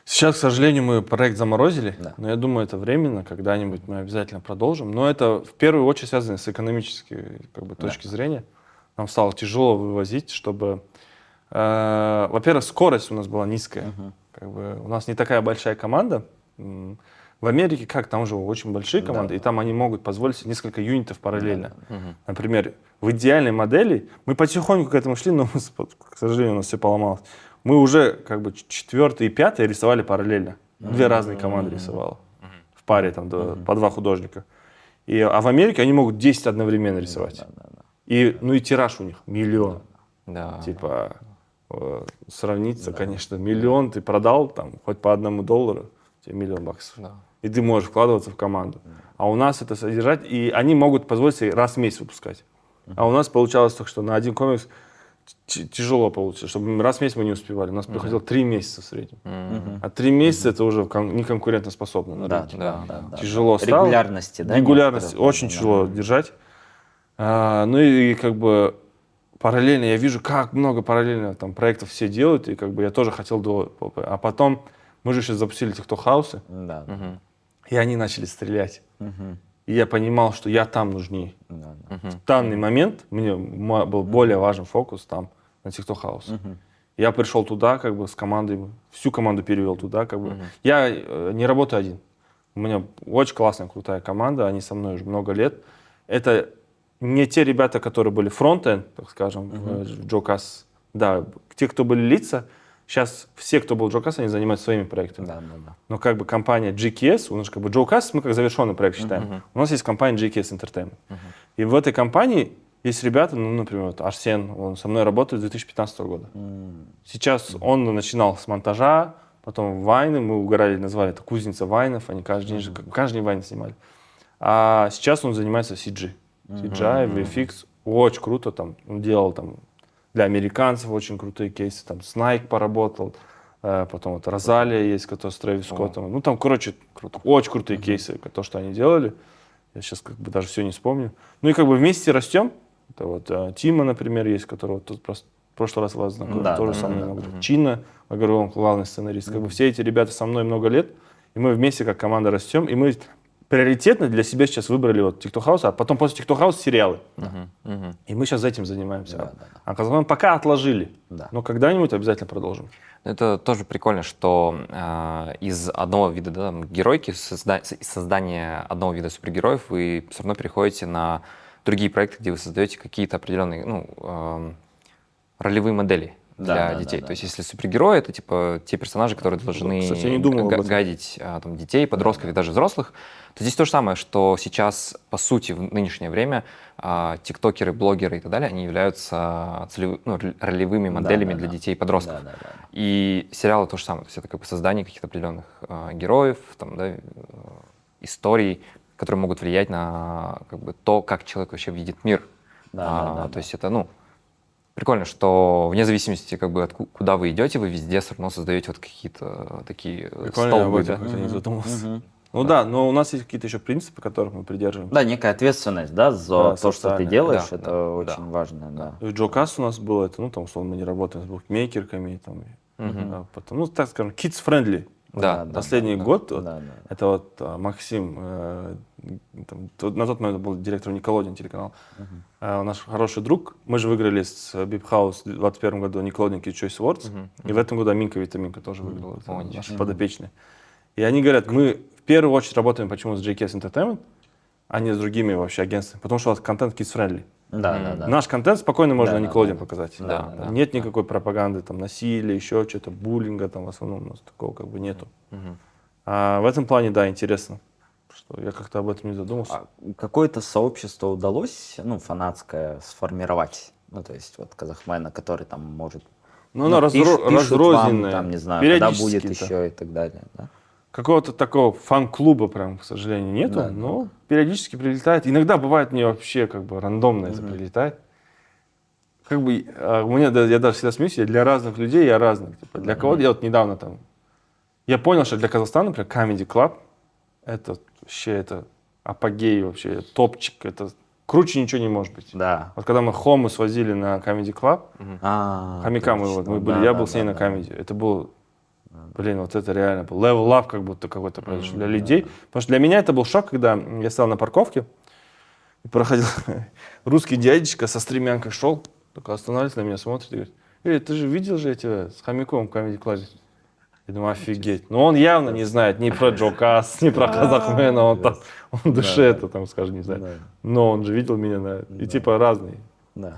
Сейчас, к сожалению, мы проект заморозили, но я думаю, это временно, когда-нибудь мы обязательно продолжим. Но это в первую очередь связано с экономической как бы, точки зрения. Нам стало тяжело вывозить, чтобы... во-первых, скорость у нас была низкая. Как бы, у нас не такая большая команда. В Америке как? Там же очень большие команды, и там они могут позволить себе несколько юнитов параллельно. Например, в идеальной модели мы потихоньку к этому шли, но, к сожалению, у нас все поломалось. Мы уже как бы 4-й и 5-й рисовали параллельно. Две разные команды рисовала. В паре там по 2 художника. А в Америке они могут 10 одновременно рисовать. И тираж у них 1 000 000. Типа сравниться, конечно, 1 000 000 ты продал, там, хоть по $1, тебе $1 000 000. И ты можешь вкладываться в команду. А у нас это содержать, и они могут позволить себе раз в месяц выпускать. А у нас получалось только, что на один комикс тяжело получится, чтобы раз в месяц мы не успевали. У нас приходило 3 месяца в среднем. А 3 месяца это уже не конкурентоспособно на рынке. Тяжело стало. Регулярности, да? Регулярность очень тяжело держать. Ну и как бы параллельно я вижу, как много параллельно там проектов все делают, и как бы я тоже хотел А потом мы же сейчас запустили TikTok-хаусы, и они начали стрелять. И я понимал, что я там нужнее. В данный момент мне был более важен фокус там на TikTok-хаус. Я пришел туда как бы с командой, всю команду перевел туда. Как бы. Я не работаю один. У меня очень классная, крутая команда, они со мной уже много лет. Это не те ребята, которые были фронт-энд, так скажем, в Джокас. Да, те, кто были лица, сейчас все, кто был в Джокас, они занимаются своими проектами. Но как бы компания GKS, у нас как бы Джокас мы как завершенный проект считаем. У нас есть компания GKS Entertainment. И в этой компании есть ребята, например, вот Арсен, он со мной работает с 2015 года. Сейчас он начинал с монтажа, потом вайны, мы угорали, назвали это кузница вайнов, они каждый день вайны снимали. А сейчас он занимается CG. CGI, VFX, очень круто, там, он делал там для американцев очень крутые кейсы, там с Nike поработал, потом вот Розалия есть, который с Трэвис Скоттом, ну там, короче, очень крутые кейсы, то, что они делали, я сейчас как бы даже все не вспомню. Ну и как бы вместе растем, это вот Тима, например, есть, которого тут просто в прошлый раз вас знакомил, тоже со мной много лет. Чина, я говорю, он главный сценарист, как бы все эти ребята со мной много лет, и мы вместе как команда растем, и мы приоритетно для себя сейчас выбрали вот TikTok House, а потом после TikTok House сериалы. Мгм. И мы сейчас этим занимаемся. Да, да, А Казахстан пока отложили. Да. Но когда-нибудь обязательно продолжим. Это тоже прикольно, что из одного вида, да, там, геройки, из создания одного вида супергероев вы все равно переходите на другие проекты, где вы создаете какие-то определенные, ну, ролевые модели Да, для да, детей. да, То есть если супергерои, это типа те персонажи, которые должны Кстати, я не думал об этом. гайдить там, детей, подростков и даже взрослых, то здесь то же самое, что сейчас, по сути, в нынешнее время тиктокеры, блогеры и так далее, они являются ролевыми моделями да, для да. детей и подростков. Да, да, да. И сериалы то же самое, то есть это как бы создание каких-то определенных героев, там, да, историй, которые могут влиять на как бы, то, как человек вообще видит мир. То есть это, ну, прикольно, что вне зависимости, как бы, куда вы идете, вы везде все равно создаете вот какие-то такие Прикольно, я об столбы, этом да? как-то не задумался. Мгм. Ну да, но у нас есть какие-то еще принципы, которых мы придерживаемся. Да, некая ответственность, да, за Да, то, что ты социальная. делаешь, Да, это да, очень важно, да. И в Джокас у нас было это, ну там, условно, мы не работаем с букмекерками, там, потом, ну, так скажем, kids-friendly. Да, Последний год, вот, да. это вот Максим, на тот момент был директором Nickelodeon телеканал, наш хороший друг, мы же выиграли с Bip House в 2021 году Nickelodeon Kids Choice Awards, и в этом году Аминка Витаминка тоже выиграла, это О, ничего наши себе. подопечные. И они говорят, мы в первую очередь работаем почему с JKS Entertainment, а не с другими вообще агентствами, потому что у нас контент kids-friendly. Да. Наш контент спокойно можно Да, на да, Nickelodeon да. показать. Да, да, Нет никакой пропаганды, там, насилия, еще что-то, буллинга, там, в основном у нас такого как бы нету. А в этом плане, да, интересно, что я как-то об этом не задумался. А какое-то сообщество удалось, ну, фанатское сформировать? Ну, то есть вот Казахмена, который там может... Но оно пишут вам, разрозненное, там, не знаю, когда будет периодически-то. еще и так далее, да? Какого-то такого фан-клуба прям, к сожалению, нету, Да, но периодически прилетает. Иногда бывает мне вообще как бы рандомно это прилетает. Как бы у меня, я даже всегда смеюсь, я для разных людей я разный. Типа, для кого-то, я вот недавно там, я понял, что для Казахстана, например, Comedy Club, это вообще, это апогей вообще, топчик, это круче ничего не может быть. Да. Вот когда мы Хому свозили на Comedy Club, хомяка мы были, я был с ней на Comedy, это был, блин, вот это реально был level up как будто какой-то произошел для людей. Потому что для меня это был шок, когда я стал на парковке, и проходил русский дядечка со стремянкой шел, только останавливается на меня, смотрит и говорит, ты же видел же эти с хомяком в Comedy Club? Я думаю, офигеть. Но он явно не знает ни про Джокас, ни про Казахмена, он там, он в душе это там, скажем, не знает. Но он же видел меня, и типа разные. Да.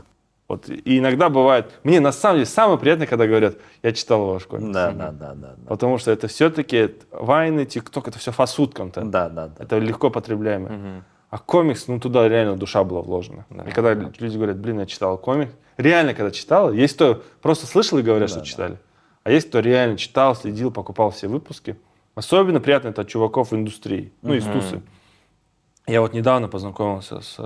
Вот, и иногда бывает, мне на самом деле самое приятное, когда говорят, я читал ваш комикс. Да. Потому что это все-таки вайны, тикток, это все фастфуд контент. Да. Это легко потребляемое. А комикс, ну туда реально душа была вложена. И когда люди говорят, блин, я читал комикс, реально когда читал, есть кто просто слышал и говорят, что читали. А есть кто реально читал, следил, покупал все выпуски. Особенно приятно это от чуваков в индустрии, ну из Тусы. Я вот недавно познакомился с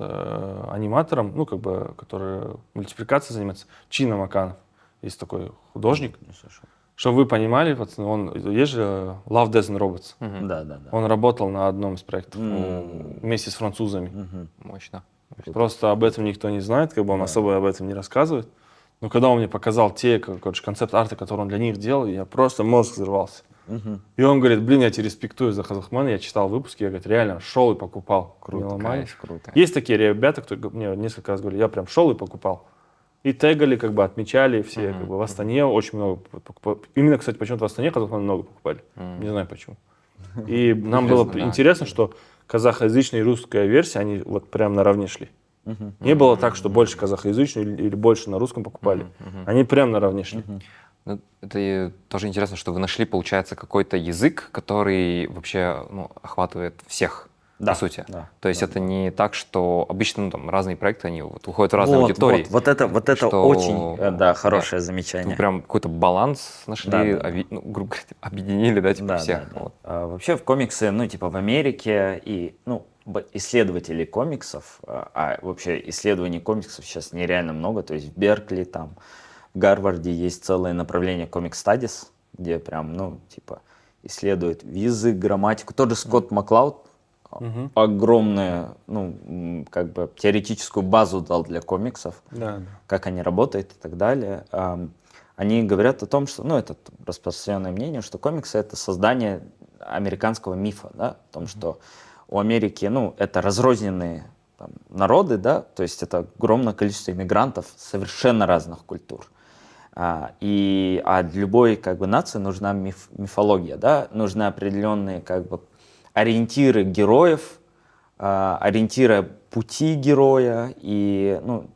аниматором, ну как бы, который мультипликацией занимается, Чина Маканов. Есть такой художник. Чтобы вы понимали, пацаны, он, есть же Love, Death and Robots. Да. Он работал на одном из проектов вместе с французами. Мощно. Просто об этом никто не знает, как бы он особо об этом не рассказывает. Но когда он мне показал те, короче, концепт-арты, которые он для них делал, я просто мозг взорвался. И он говорит, блин, я тебя респектую за Казахмана, я читал выпуски, я, говорит, реально шел и покупал. Круто, Меломанию. круто. Есть такие ребята, кто мне несколько раз говорили, я прям шел и покупал. И тегали, как бы отмечали все, как бы в Астане очень много покупали. Именно, кстати, почему-то в Астане Казахмана много покупали. Не знаю почему. И нам было интересно, что казахоязычная и русская версия, они вот прям наравне шли. Не было так, что больше казахоязычную или больше на русском покупали. Они прям наравне шли. Ну, это и тоже интересно, что вы нашли, получается, какой-то язык, который вообще охватывает всех, по сути. Да, То есть это не так, что обычно ну, там, разные проекты, они вот, выходят в разные аудитории. Вот это что, очень хорошее замечание. Вы прям какой-то баланс нашли, Да. грубо говоря, объединили, да, типа всех. Да. Вот. Вообще в комиксы, ну, типа в Америке и, ну, исследователей комиксов, а вообще исследований комиксов сейчас нереально много, то есть в Беркли, там, в Гарварде есть целое направление Comic Studies, где прям, ну, типа, исследуют язык, грамматику. Тот же Скотт Маклауд огромную, ну, как бы теоретическую базу дал для комиксов, как они работают и так далее. Они говорят о том, что, ну, это распространенное мнение, что комиксы — это создание американского мифа, да, о том, что у Америки, ну, это разрозненные там, народы, да, то есть это огромное количество иммигрантов совершенно разных культур. А для любой как бы нации нужна мифология, да, нужны определенные как бы ориентиры героев, ориентиры пути героя и ну,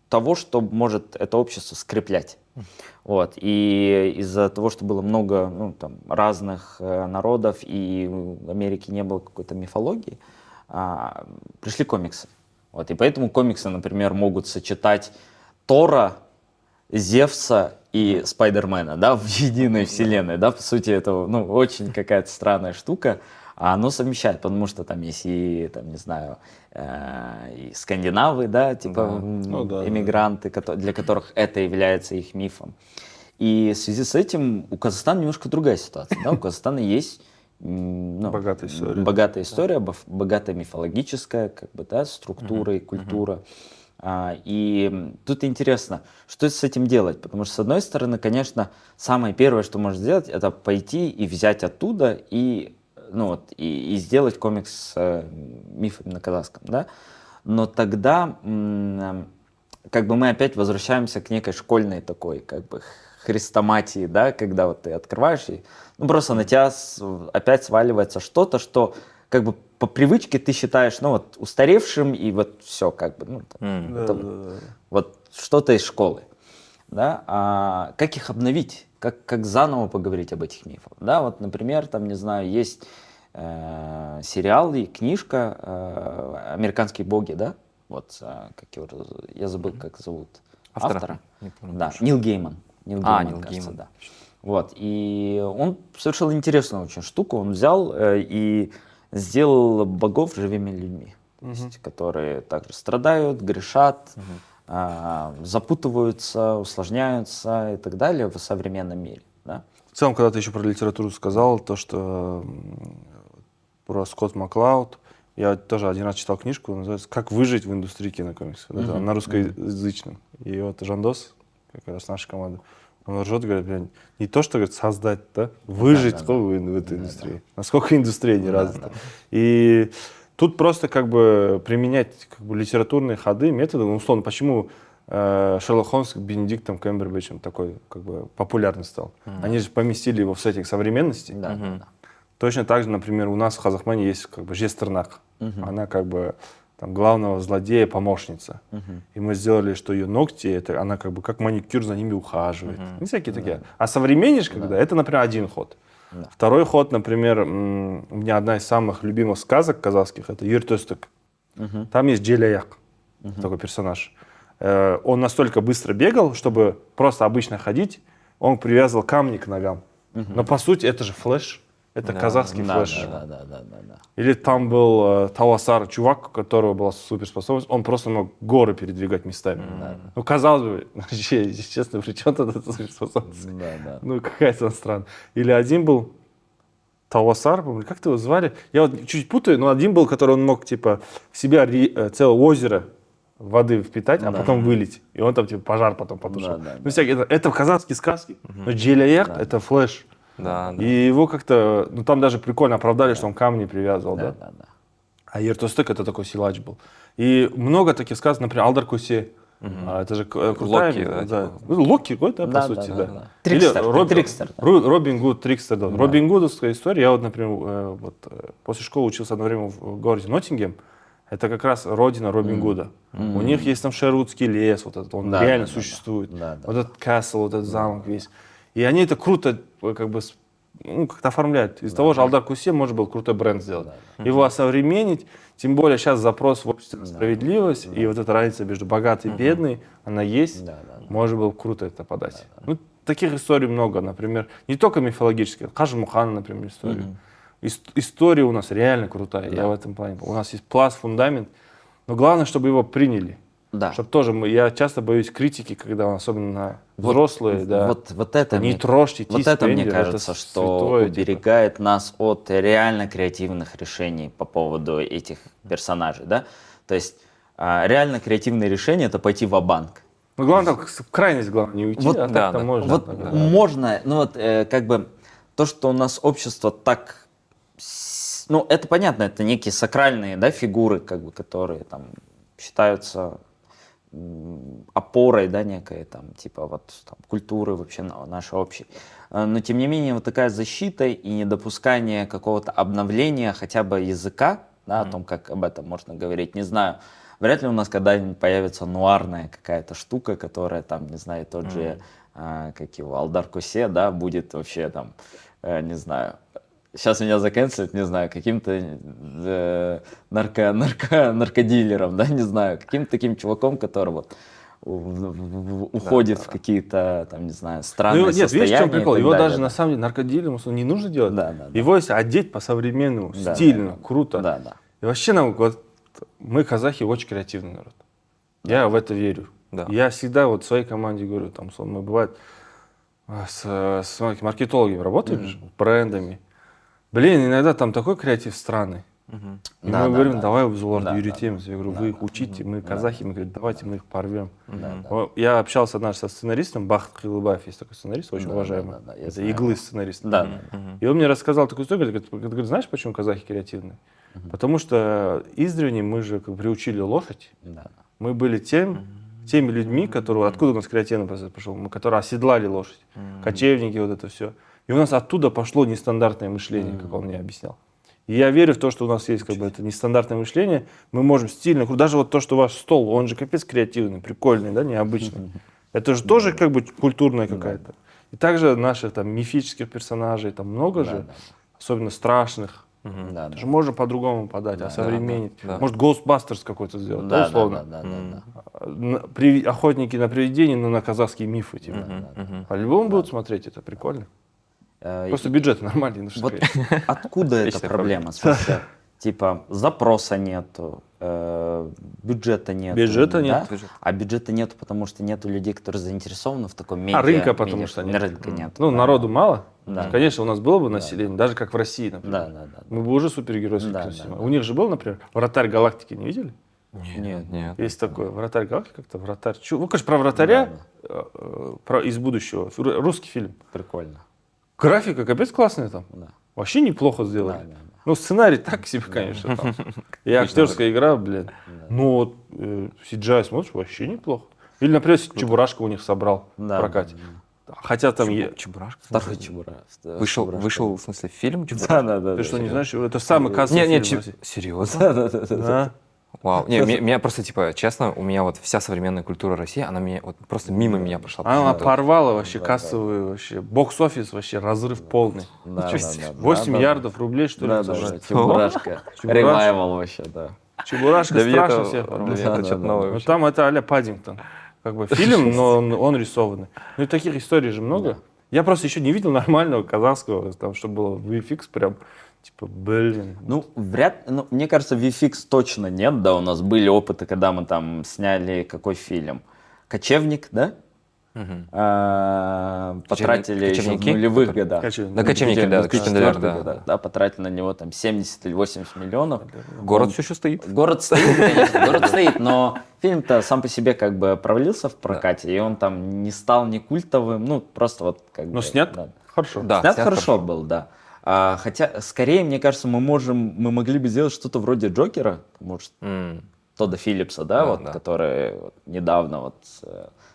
того, что может это общество скреплять. Вот. И из-за того, что было много ну, там, разных народов, и в Америке не было какой-то мифологии, пришли комиксы. Вот. И поэтому комиксы, например, могут сочетать Тора, Зевса и Спайдермена, да, в единой вселенной, да, по сути, это, ну, очень какая-то странная штука, а оно совмещает, потому что там есть и, там, не знаю, и скандинавы, да, типа эмигранты, для которых это является их мифом. И в связи с этим у Казахстана немножко другая ситуация, да, у Казахстана есть ну, богатая история, богатая мифологическая, как бы, да, структура и культура. И тут интересно, что с этим делать, потому что, с одной стороны, конечно, самое первое, что можно сделать, это пойти и взять оттуда и, ну, вот, и сделать комикс с мифами на казахском, да, но тогда как бы мы опять возвращаемся к некой школьной такой, как бы, хрестоматии, да, когда вот ты открываешь, и, ну, просто на тебя опять сваливается что-то, что как бы по привычке ты считаешь, ну, вот, устаревшим, и вот все, как бы, ну, там, вот что-то из школы, да, как их обновить, как заново поговорить об этих мифах, да, вот, например, там, не знаю, есть сериал и книжка «Американские боги», да, вот, как его, я забыл, как зовут автора. Не помню, да, Нил Гейман. Нил Гейман, кажется, да. Вот, и он совершил интересную очень штуку, он взял и сделал богов живыми людьми, то есть, которые также страдают, грешат, запутываются, усложняются и так далее в современном мире. Да? В целом, когда ты еще про литературу сказал, то, что про Скотт Маклауд, я тоже один раз читал книжку, называется «Как выжить в индустрии кинокомиксов». Это на русскоязычном. И вот Жандос, как раз наша команда, он ржет, говорит, не то, что говорит, создать, да, выжить в этой индустрии. Насколько индустрия не развита. И тут просто как бы применять как бы литературные ходы, методы. Ну, условно, почему Шерлок Холмс с Бенедиктом Камбербэтчем такой как бы популярный стал? Они же поместили его в сеттинг современности. Точно так же, например, у нас в Казахмане есть как бы Жестернак. Она как бы там, главного злодея помощница. И мы сделали, что ее ногти, это она как бы как маникюр за ними ухаживает. Не всякие такие. А современнишь, когда это, например, один ход. Второй ход, например, у меня одна из самых любимых сказок казахских, это Юртөстік. Там есть Джеляяк, такой персонаж. Он настолько быстро бегал, чтобы просто обычно ходить, он привязывал камни к ногам. Но по сути это же флеш. Это казахский флеш. Или там был Таласар, чувак, у которого была суперспособность, он просто мог горы передвигать местами. Ну, казалось бы, честно, при чем тут эта суперспособность? Ну, какая-то она странная. Или один был Таласар, как его звали? Я вот чуть путаю, но один был, который он мог, типа, в себя целое озеро воды впитать, а потом вылить. И он там, типа, пожар потом потушил. Ну, всякие, это казахские сказки. Но Джеляяк — это флеш. И его как-то, ну там даже прикольно оправдали, что он камни привязывал, да? А Юртөстік это такой силач был. И много таких сказок, например, Алдар Кусе. Это же крутая... Локи, да? Локи какой-то, по сути, да. Трикстер. Робин Гуд, Трикстер, да. Робин Гудовская история. Я вот, например, вот, после школы учился одно время в городе Ноттингем. Это как раз родина Робин Гуда. У них есть там Шервудский лес, вот этот, он реально существует. Вот этот касл, вот этот замок весь. И они это круто как бы ну, как-то оформляют. Из того же Алдар Кусе можно было крутой бренд сделать. Его осовременить, тем более сейчас запрос в обществе на справедливость, и вот эта разница между богатой и бедной, она есть. Можно было круто это подать. Ну, таких историй много, например, не только мифологических, Кажи Мухана, например, историю. История у нас реально крутая, я в этом плане. У нас есть пласт, фундамент, но главное, чтобы его приняли. Чтобы тоже, я часто боюсь критики, когда особенно взрослые, вот это не трожьте, вот это мне кажется, что уберегает нас от реально креативных решений по поводу этих персонажей, да? То есть реально креативные решения — это пойти ва-банк. Ну, главное, в крайность главное не уйти, вот, а так-то можно. Вот можно, ну вот как бы то, что у нас общество так Ну, это понятно, это некие сакральные, да, фигуры, как бы, которые там считаются опорой, да, некой, там, типа, вот, там, культуры вообще нашей общей. Но, тем не менее, вот такая защита и недопускание какого-то обновления хотя бы языка, да, о том, как об этом можно говорить, не знаю. Вряд ли у нас когда-нибудь появится нуарная какая-то штука, которая, там, не знаю, тот же, как его, Алдар Косе, да, будет вообще, там, не знаю, сейчас меня заканчивают, не знаю, каким-то наркодилером, да, не знаю, каким-то таким чуваком, который вот уходит в какие-то, там, не знаю, странные Ну, нет, видишь, в чем состояния. прикол? и так Его далее, даже да. на самом деле наркодилером не нужно делать. Да, да, да. Его если одеть по-современному, Да, стильно, да, да. круто. Да, да. И вообще нам, вот, мы, казахи, очень креативный народ. Я в это верю. Да. Я всегда вот своей команде говорю, там, мы бывает с маркетологами работаем, же, брендами. Блин, иногда там такой креатив странный. И Да, мы да, говорим, да. давай в Зуларду Да, юритемся. Я говорю, вы их учите, мы казахи, мы говорим, давайте мы их порвем. Да, да. Я общался однажды со сценаристом, Бахт Хилыбаев, есть такой сценарист, очень Да, уважаемый. да, да, да, я Это знаю Иглы его. сценарист. Да, да. И он мне рассказал такую историю, говорит, знаешь, почему казахи креативные? Потому что издревле мы же как бы приучили лошадь. Да, да. Мы были теми людьми, которые, откуда у нас креативный процесс пошел, мы, которые оседлали лошадь, кочевники, вот это все. И у нас оттуда пошло нестандартное мышление, как он мне объяснял. И я верю в то, что у нас есть как бы это нестандартное мышление, мы можем стильно, даже вот то, что ваш стол, он же капец креативный, прикольный, да, необычный. Это же тоже как бы культурная какая-то. И также наших там мифических персонажей, там много же, особенно страшных. Да, Это же можно по-другому подать, осовременить. да. Может, Ghostbusters какой-то сделать, да, да, условно. да, да, да, да. Охотники на привидений, но на казахские мифы. Типа. По-любому будут смотреть, это прикольно. Просто бюджет нормальный. Ну, что Вот сказать. откуда эта Вечная проблема? Смотри, типа запроса нету, бюджета нету. Бюджета да? нет. А бюджета нету, потому что нету людей, которые заинтересованы в таком медиа. Рынка потому что нет. Рынка нет. Ну, да. народу мало. Да. Конечно, у нас было бы население, даже как в России, например. Да, да, да. Мы бы уже супергеройские Да, кино да, снимали. да. У них же был, например, «Вратарь галактики», не видели? Нет, нет. Есть такой «Вратарь галактики», как-то «Вратарь». Ну, конечно, про вратаря из будущего. Русский фильм. Прикольно. Графика капец классная там. Да. Вообще неплохо сделали. Да, да, да. Ну, сценарий так себе, конечно. Там. И актерская игра, блин. Ну, вот CGI смотришь, вообще неплохо. Или, например, Чебурашка у них собрал Да, в прокате. Хотя там... Чебурашка. Второй Чебурашка. Вышел, в смысле, фильм Да, Чебурашка? да, да. Ты что, не знаешь? Это самый кассовый Нет, фильм в России. серьезно? Да, да, да, да. Да. Вау. Не, меня просто, типа, честно, у меня вот вся современная культура России, она мне вот просто мимо меня пошла. Она почему-то. порвала вообще кассовый, вообще, бокс-офис вообще, разрыв полный. Да, Ничего да, себе. да, 8 да, да. миллиардов рублей, что ли, Да, да, да. собрали? Чебурашка. Ревайвал вообще, да. Чебурашка Для меня страшно это- всех для порвал. меня Да, это да, что-то да. новое Ну, вообще. там это а-ля Паддингтон. Как бы фильм, но он рисованный. Ну и таких историй же много. Я просто еще не видел нормального казахского, там, чтобы было VFX прям, типа, блин. Ну, мне кажется, VFX точно нет, да, у нас были опыты, когда мы там сняли какой фильм? «Кочевник», да? Мгм. Потратили еще в «Кочевники», нулевых которые- годах. Кочевник. Да, «Кочевники», да, 2004 Кочевник, да, года, да, потратили на него там 70 или 80 миллионов. Город все еще стоит. Город стоит, конечно, город стоит, но фильм-то сам по себе как бы провалился в прокате, и он там не стал ни культовым, ну, просто вот как бы... Но снят да. хорошо. Да, Снят снят хорошо был, да. Хотя, скорее, мне кажется, мы могли бы сделать что-то вроде Джокера, может, Тодда Филлипса, да, Да, вот, да. который вот недавно вот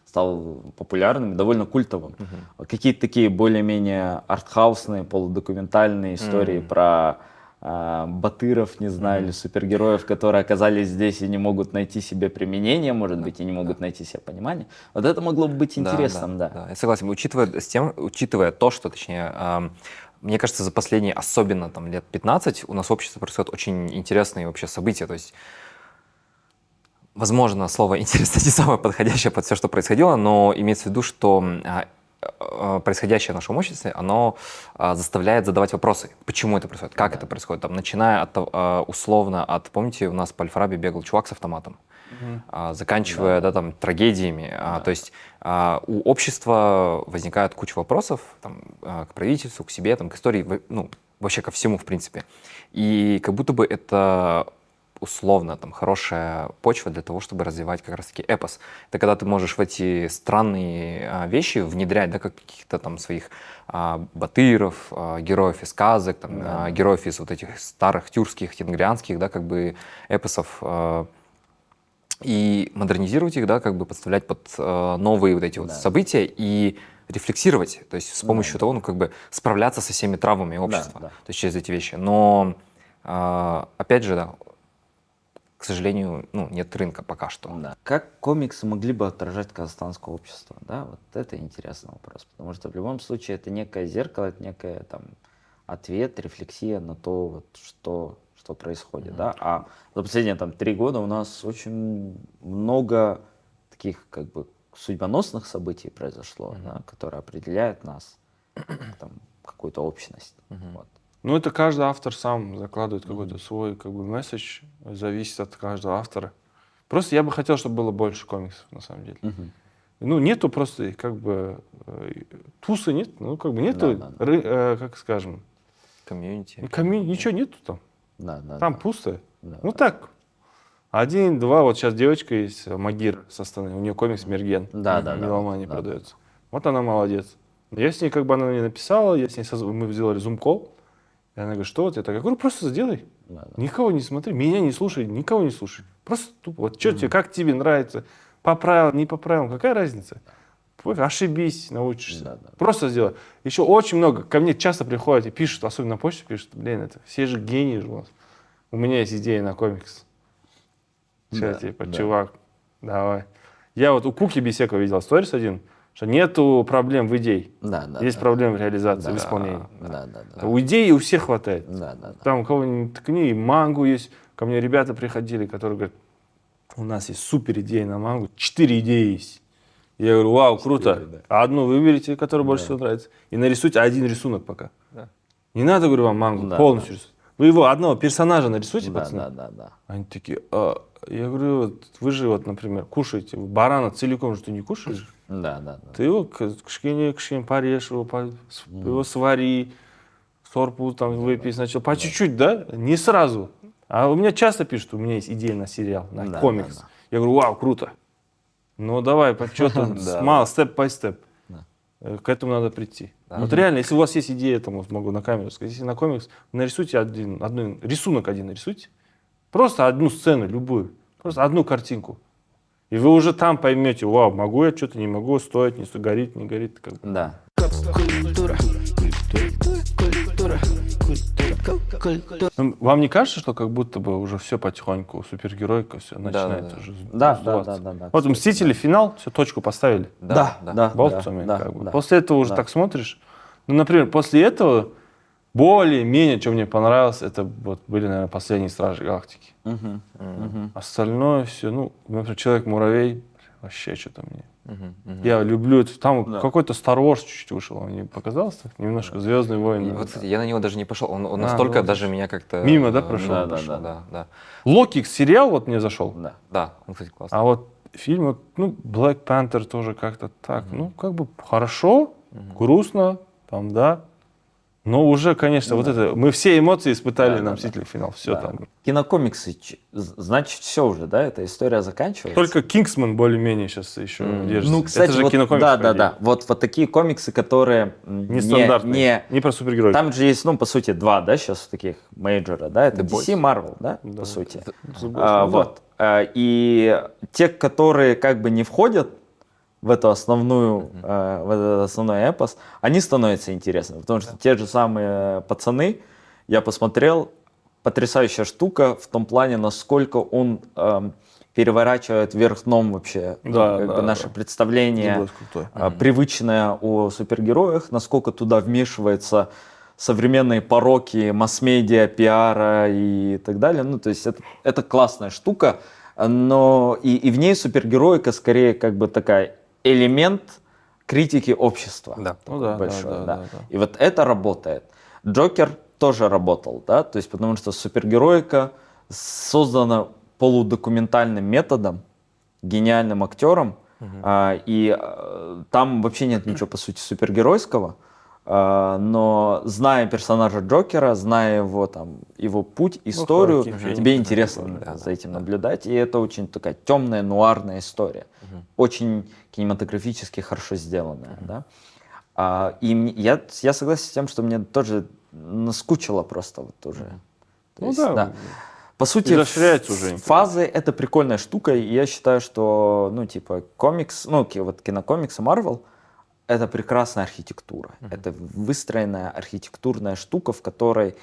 стал популярным, и довольно культовым. Вот какие-то такие более-менее артхаусные, полудокументальные истории про батыров, не знаю, или супергероев, которые оказались здесь и не могут найти себе применение, может быть, и не могут найти себе понимание. Вот это могло бы быть интересным, да. Я согласен. Учитывая то, что, точнее, мне кажется, за последние, особенно там лет 15, у нас в обществе происходят очень интересные вообще события. То есть, возможно, слово «интересно» не самое подходящее под все, что происходило, но имеется в виду, что происходящее в нашем обществе, оно заставляет задавать вопросы. Почему это происходит? Как это происходит? Там, начиная от, условно, помните, у нас по Аль-Фараби бегал чувак с автоматом, заканчивая там, трагедиями. То есть у общества возникает куча вопросов там, к правительству, к себе, там, к истории, ну, вообще ко всему, в принципе. И как будто бы это условно там хорошая почва для того, чтобы развивать как раз-таки эпос. Это когда ты можешь в эти странные вещи внедрять, да, как каких-то там своих батыров, героев из сказок, там, героев из вот этих старых тюркских, тенгрианских, да, как бы эпосов, и модернизировать их, да, как бы подставлять под новые вот эти вот события и рефлексировать, то есть с помощью того, ну, как бы справляться со всеми травмами общества, то есть через эти вещи. Но, опять же, да, к сожалению, ну, нет рынка пока что. Да. Как комиксы могли бы отражать казахстанское общество? Да, вот это интересный вопрос, потому что в любом случае это некое зеркало, это некое там ответ, рефлексия на то, вот, что происходит, да. А за последние там 3 года у нас очень много таких как бы судьбоносных событий произошло, да, которые определяют нас, там, какую-то общность. Вот. Ну, это каждый автор сам закладывает какой-то свой как бы месседж, зависит от каждого автора. Просто я бы хотел, чтобы было больше комиксов, на самом деле. Ну, нету просто как бы туса нет, ну, как бы нету, как скажем, Комьюнити. ничего нету там. Там пусто. Да. Ну так. 1, 2, вот сейчас девочка есть, Магир со Астаны, у нее комикс Мерген. Да. Меломания продается. Вот она молодец. Я с ней, как бы она мне написала, мы сделали зум-колл. И она говорит, что вот это? Я говорю, просто сделай. Никого не смотри, меня не слушай, никого не слушай. Просто тупо, вот что тебе, как тебе нравится, по правилам, не по правилам, какая разница? Ошибись, научишься. Просто сделай. Еще очень много, ко мне часто приходят и пишут, особенно на почту пишут, блин, это все же гении же у вас. У меня есть идея на комикс. Все, типа, чувак, давай. Я вот у Куки Бесекова видел сторис один, что нету проблем в идее. Есть проблемы в реализации, в исполнении. У идеи у всех хватает. Там у кого-нибудь ткни, мангу есть. Ко мне ребята приходили, которые говорят, у нас есть супер идея на мангу, 4 идеи есть. Я говорю, вау, круто. Одну выберите, которая больше всего нравится, и нарисуйте 1 рисунок пока. Не надо, говорю, вам мангу полностью рисовать. Вы его одного персонажа нарисуйте, пацаны. Они такие, я говорю, вот, вы же, вот, например, кушаете, барана целиком же ты не кушаешь? Ты его кшкине порежь, его свари, сорпу там выпей сначала, по чуть-чуть, да? Не сразу. А у меня часто пишут, у меня есть идея на сериал, на комикс. Я говорю, вау, круто. Ну давай, что-то степ-бай-степ. К этому надо прийти. Вот реально, если у вас есть идея, там, вот могу на камеру сказать, если на комикс, нарисуйте рисунок один нарисуйте. Просто одну сцену, любую. Просто одну картинку. И вы уже там поймете, вау, могу я что-то, не могу, стоит, не стоит, горит, не горит. Как бы. Да. Вам не кажется, что как будто бы уже все потихоньку, супергеройка все начинает уже сдуваться? Вот «Мстители», финал, все, точку поставили. Болтцами, как бы. После этого уже так смотришь. Ну, например, после этого более-менее, что мне понравилось, это вот были, наверное, последние «Стражи Галактики». Остальное все, ну, например, «Человек-муравей», вообще что-то мне. Я люблю это. Там какой-то Star Wars чуть-чуть вышел, он не показался? Так? Немножко «Звездные войны». Вот, кстати, я на него даже не пошел. Он настолько даже меня как-то... Мимо, да, прошел? Да. «Локи» сериал вот мне зашел. Да, он, кстати, классный. А вот фильмы, ну, «Black Panther» тоже как-то так. Ну, как бы хорошо, грустно, там, да. Но уже, конечно, вот это... Мы все эмоции испытали на «Мстителях» финал. Все там. Кинокомиксы, значит, все уже, да? Эта история заканчивается. Только «Кингсман» более-менее сейчас еще держится. Ну, кстати, это же вот, кинокомикс. Да. Вот такие комиксы, которые... Нестандартные. Не про супергероев. Там же есть, ну, по сути, 2, да, сейчас таких мейджора, да? Это DC, Marvel, да, по сути. Вот. И те, которые как бы не входят в эту основную, в этот основной эпос, они становятся интересными, потому что те же самые «Пацаны», я посмотрел, потрясающая штука в том плане, насколько он переворачивает вверх дном вообще наше представление привычное о супергероях, насколько туда вмешивается современные пороки масс-медиа, пиара и так далее. Ну, то есть это классная штука, но и в ней супергероика скорее как бы такая элемент критики общества. Большой. И вот это работает. Джокер тоже работал, да, то есть потому что супергероика создана полудокументальным методом, гениальным актером, и там вообще нет ничего, по сути, супергеройского, но зная персонажа Джокера, зная его там, его путь, историю, Хоакин Феникс, тебе интересно да, за этим наблюдать, и это очень такая темная нуарная история, очень кинематографически хорошо сделанная, да. Я согласен с тем, что мне тоже наскучило просто вот уже. То Ну есть, да. По сути, Расширяется уже интерес. фазы — это прикольная штука, и я считаю, что, ну, типа, комикс, ну, вот кинокомиксы Marvel — это прекрасная архитектура. Это выстроенная архитектурная штука, в которой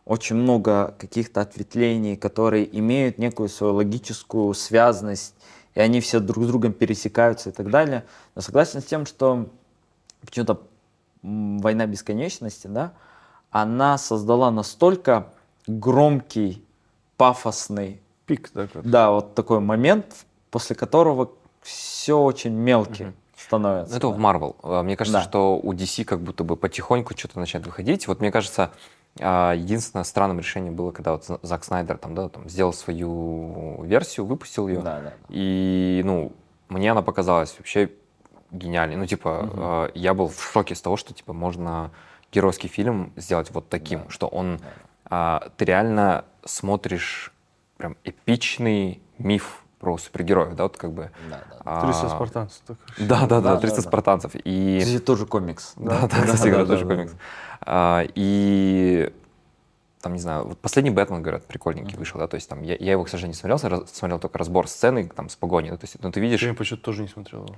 очень много каких-то ответвлений, которые имеют некую свою логическую связность, и они все друг с другом пересекаются и так далее. Но согласен с тем, что почему-то «Война бесконечности», да, она создала настолько громкий, пафосный, Пик такой. да, вот такой момент, после которого все очень мелким становится. Это да. в Marvel. Мне кажется, Да. что у DC как будто бы потихоньку что-то начинает выходить. Вот мне кажется, единственное странным решением было, когда вот Зак Снайдер там, да, там, сделал свою версию, выпустил ее. Да, да. И, ну, мне она показалась вообще гениальной. Ну, типа, я был в шоке с того, что, типа, можно геройский фильм сделать вот таким, что он... ты реально смотришь прям эпичный миф про супергероев, да, вот как бы... Да, да. 300 спартанцев. Да, Да, 300 да. спартанцев. И... Кстати, тоже комикс. Да, кстати говоря, тоже да, комикс. И там, не знаю, вот последний Бэтмен, говорят, прикольненький вышел, да, то есть там, я его, к сожалению, не смотрел, смотрел только разбор сцены там с погоней, то есть, ну, ты видишь, Я почему-то тоже не смотрел.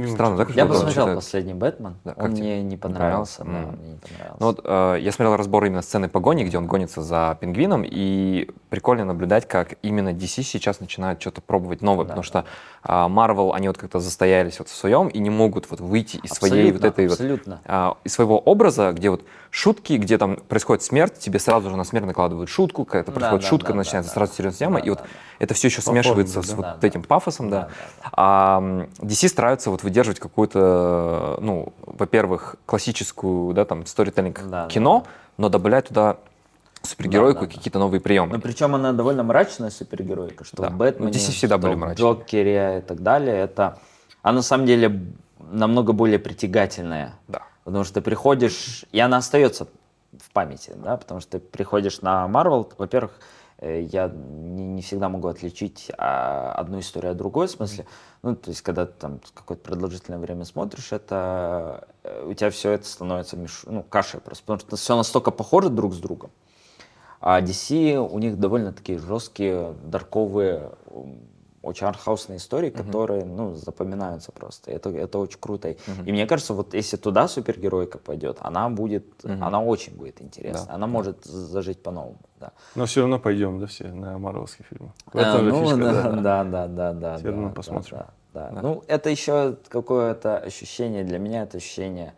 странно, да, как Я будто посмотрел что-то- последний «Бэтмен», Да, как он тебе? мне не понравился. Да, Понравился? мне не понравился. Ну вот я смотрел разбор именно сцены погони, где он гонится за пингвином, и прикольно наблюдать, как именно DC сейчас начинает что-то пробовать новое, потому что Marvel, они вот как-то застоялись вот в своем и не могут вот выйти из своей вот этой абсолютно. вот, из своего образа, где вот шутки, где там происходит смерть, тебе сразу же на смерть накладывают шутку, когда происходит да, шутка, да, начинается да, сразу серьезная тема, и вот да. это все еще По смешивается форме, с да. вот Да, этим пафосом, да. Да. А DC стараются вот выдерживать какую-то, ну, во-первых, классическую, да, там, сторителлинг Да, кино, да. но добавлять туда супергеройку Да, и да. какие-то новые приемы. Ну, причем она довольно мрачная супергеройка, что Да. в «Бэтмене», Ну, DC всегда что были в мрачные. «Джокере» и так далее. Она на самом деле намного более притягательная. Да. Потому что ты приходишь, и она остается в памяти, да, потому что ты приходишь на Marvel, во-первых, я не всегда могу отличить одну историю от другой, в смысле, ну, то есть, когда ты там какое-то продолжительное время смотришь, это у тебя все это становится кашей просто, потому что все настолько похоже друг с другом. А DC, у них довольно такие жесткие, дарковые, очень артхаусные истории, которые, ну, запоминаются просто. Это очень круто. И мне кажется, вот если туда супергеройка пойдет, она очень будет интересна. Да, Она может зажить по-новому. Да. Но все равно пойдем, да, все на марвелские фильмы. В этом же Ну, фишка, да. Все равно Да, посмотрим. да. Ну, это еще какое-то ощущение, для меня это ощущение.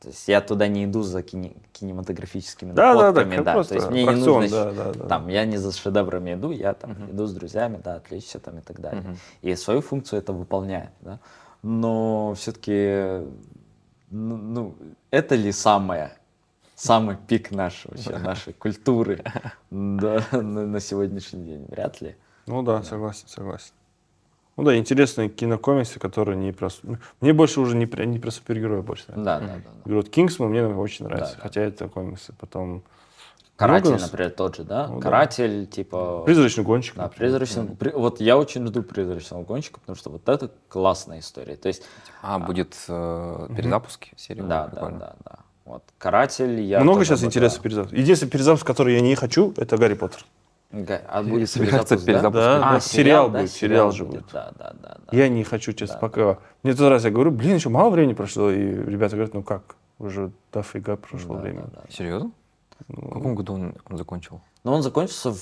То есть я туда не иду за кинематографическими находками, как да. просто То есть мне не аттракцион, нужно, да. там, я не за шедеврами иду, я там иду с друзьями, да, отвлечься там и так далее. И свою функцию это выполняет, да. Но все-таки, ну, это ли самый пик нашей культуры да, на сегодняшний день? Вряд ли. Ну да, согласен. Ну да, интересные кинокомиксы, которые не про... Мне больше уже не про супергероя больше нравится. Да. Говорю, вот Кингсман мне очень нравится, Да. хотя это комиксы. Потом Каратель, много например, тот же, да? Ну да. Каратель, типа... Призрачный гонщик. Да, например. Вот я очень жду «Призрачного гонщика», потому что вот это классная история. То есть, Будет перезапуск серии. да. Прикольно. Вот «Каратель» я Много тоже сейчас обожаю. интересных перезапусков. Единственный перезапуск, который я не хочу, это Гарри Поттер. А будет Собирается перезапуск, да? перезапуск. Да, сериал будет, сериал же будет. Да. Я не хочу, честно, пока. Мне тот раз я говорю, еще мало времени прошло, и ребята говорят, ну как, уже дофига прошло времени. Серьезно? В каком году он закончил? Но он закончился в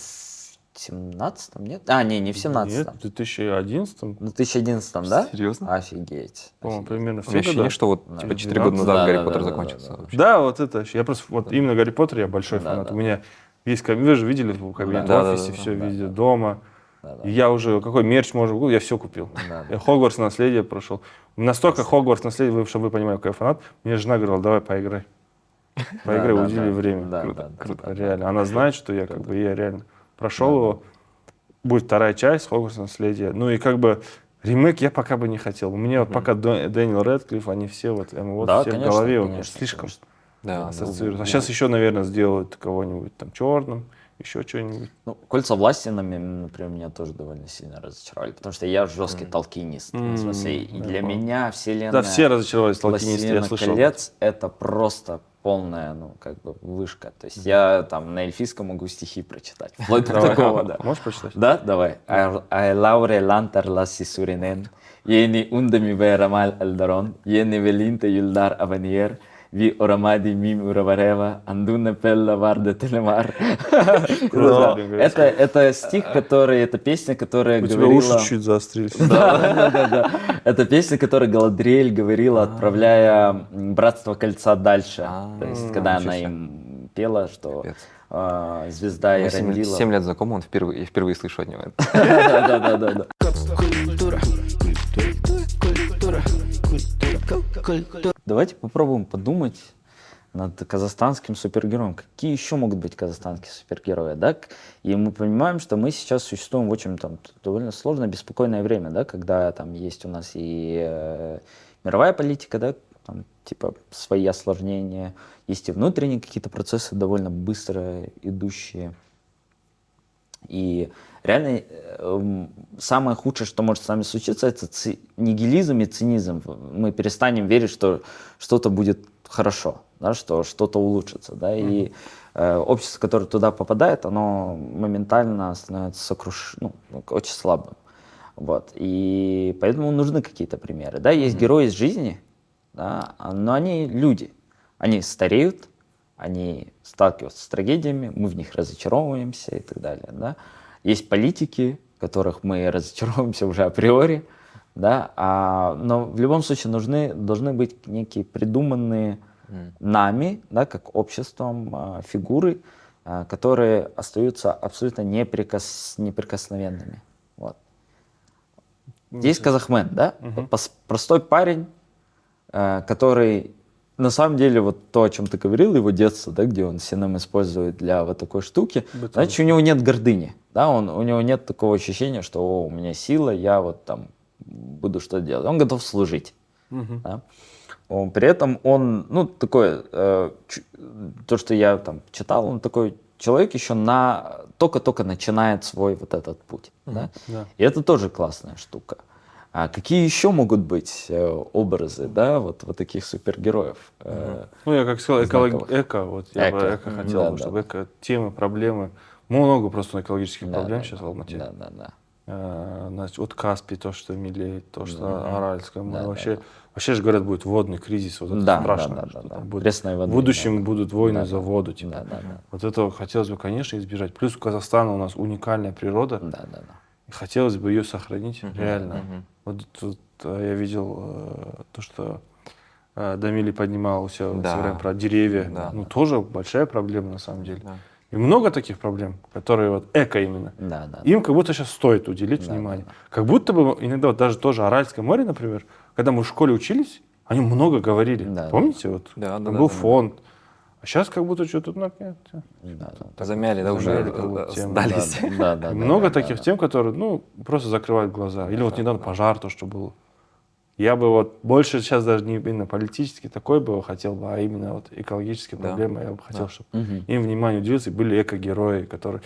17-м, нет? Не в 17-м. Нет, в 2011-м, В 2011-м, да? Серьезно? Офигеть. по-моему, примерно в У меня те ощущение, года. что вот типа 4 года назад Да, Гарри да, Поттер да, закончился. да. Да, вот это. Я просто, вот именно Гарри Поттер я большой фанат. да. У меня есть, вы же видели в кабинете, Да, в да, офисе, да, все видели, дома. Да. И я уже, какой мерч можно был, я все купил. Да. Я Хогвартс наследие прошел. Настолько Хогвартс наследие, чтобы вы понимали, какой я фанат. Мне жена говорила, давай поиграй. Поиграй, удели время. Да. Реально. Она знает, что я как бы, я реально прошел его. Будет вторая часть Хогвартс наследие. Ну и как бы ремейк я пока бы не хотел. У меня вот пока Дэниел Рэдклифф, они все вот, Да, все в конечно, голове у меня конечно, слишком. конечно. Да, ассоциируется. А сейчас еще, наверное, сделают кого-нибудь там черным, еще что-нибудь. Ну, «Кольца власти», например, меня тоже довольно сильно разочаровали, потому что я жесткий толкинист. В смысле, и для меня вселенная Да, все разочаровались, толкинисты, я «Властелина слышал. колец» — это просто полная, ну, как бы вышка. То есть я там на эльфийском могу стихи прочитать, вплоть до Давай. такого, да. Можешь прочитать? Да, давай. «Ай лауре лантар ласси суринен, ени ундами верамал элдарон, ени велинте юлдар аваниер, ви орамади мим ураварева, андуна пелла варде телемар». Это стих, который, это песня, которая У тебя говорила... уши чуть заострились. Да. Это песня, которую Галадриэль говорила, отправляя Братство Кольца дальше. То есть, когда она им пела, что звезда Мы Эрендила. 7 лет знакомы, я впервые слышу от него. Да. Давайте попробуем подумать над казахстанским супергероем. Какие еще могут быть казахстанские супергерои, да? И мы понимаем, что мы сейчас существуем в очень там довольно сложное, беспокойное время, да, когда там есть у нас и мировая политика, да, там, типа свои осложнения, есть и внутренние какие-то процессы довольно быстро идущие. И реально самое худшее, что может с нами случиться, это нигилизм и цинизм. Мы перестанем верить, что что-то будет хорошо, да, что что-то улучшится. Да, и общество, которое туда попадает, оно моментально становится очень слабым. Вот. И поэтому нужны какие-то примеры. Да, есть герои из жизни, да, но они люди. Они стареют, они сталкиваются с трагедиями, мы в них разочаровываемся и так далее. Да. Есть политики, в которых мы разочаровываемся уже априори, да, но в любом случае должны быть некие придуманные нами, да, как обществом, фигуры, которые остаются абсолютно неприкосновенными. Вот. Есть Казахмен, да, простой парень, который на самом деле вот то, о чем ты говорил, его детство, да, где он синем использует для вот такой штуки, значит, у него нет гордыни, да, у него нет такого ощущения, что у меня сила, я вот там буду что делать. Он готов служить. Да? При этом он, ну, такой, то, что я там читал, он такой человек еще только-только начинает свой вот этот путь. Да? И это тоже классная штука. А какие еще могут быть образы, да, вот таких супергероев? Ну, я как сказал, эко, вот я бы эко хотел, чтобы эко, темы, проблемы, много просто экологических проблем сейчас в Алмате. Значит, вот Каспий, то, что мелеет, то, что Аральское море. Вообще же говорят, будет водный кризис, вот это страшно. В будущем будут войны за воду. Типа. Вот этого хотелось бы, конечно, избежать. Плюс у Казахстана у нас уникальная природа. И хотелось бы ее сохранить реально. Вот тут я видел то, что Дамили поднимал у себя все время про деревья. Ну, тоже большая проблема на самом деле. И много таких проблем, которые вот эко именно. Им как будто сейчас стоит уделить внимание. Как будто бы иногда вот даже тоже Аральское море, например, когда мы в школе учились, они много говорили. Помните? Вот был фонд. А сейчас как будто что-то замяли, да, уже сдались. Много таких тем, которые, ну, просто закрывают глаза. Или вот недавно пожар, то, что было. Я бы вот больше сейчас даже не именно политически такой бы хотел бы, а именно вот экологические проблемы. Я бы хотел, чтобы им внимание уделилось, и были эко-герои, которые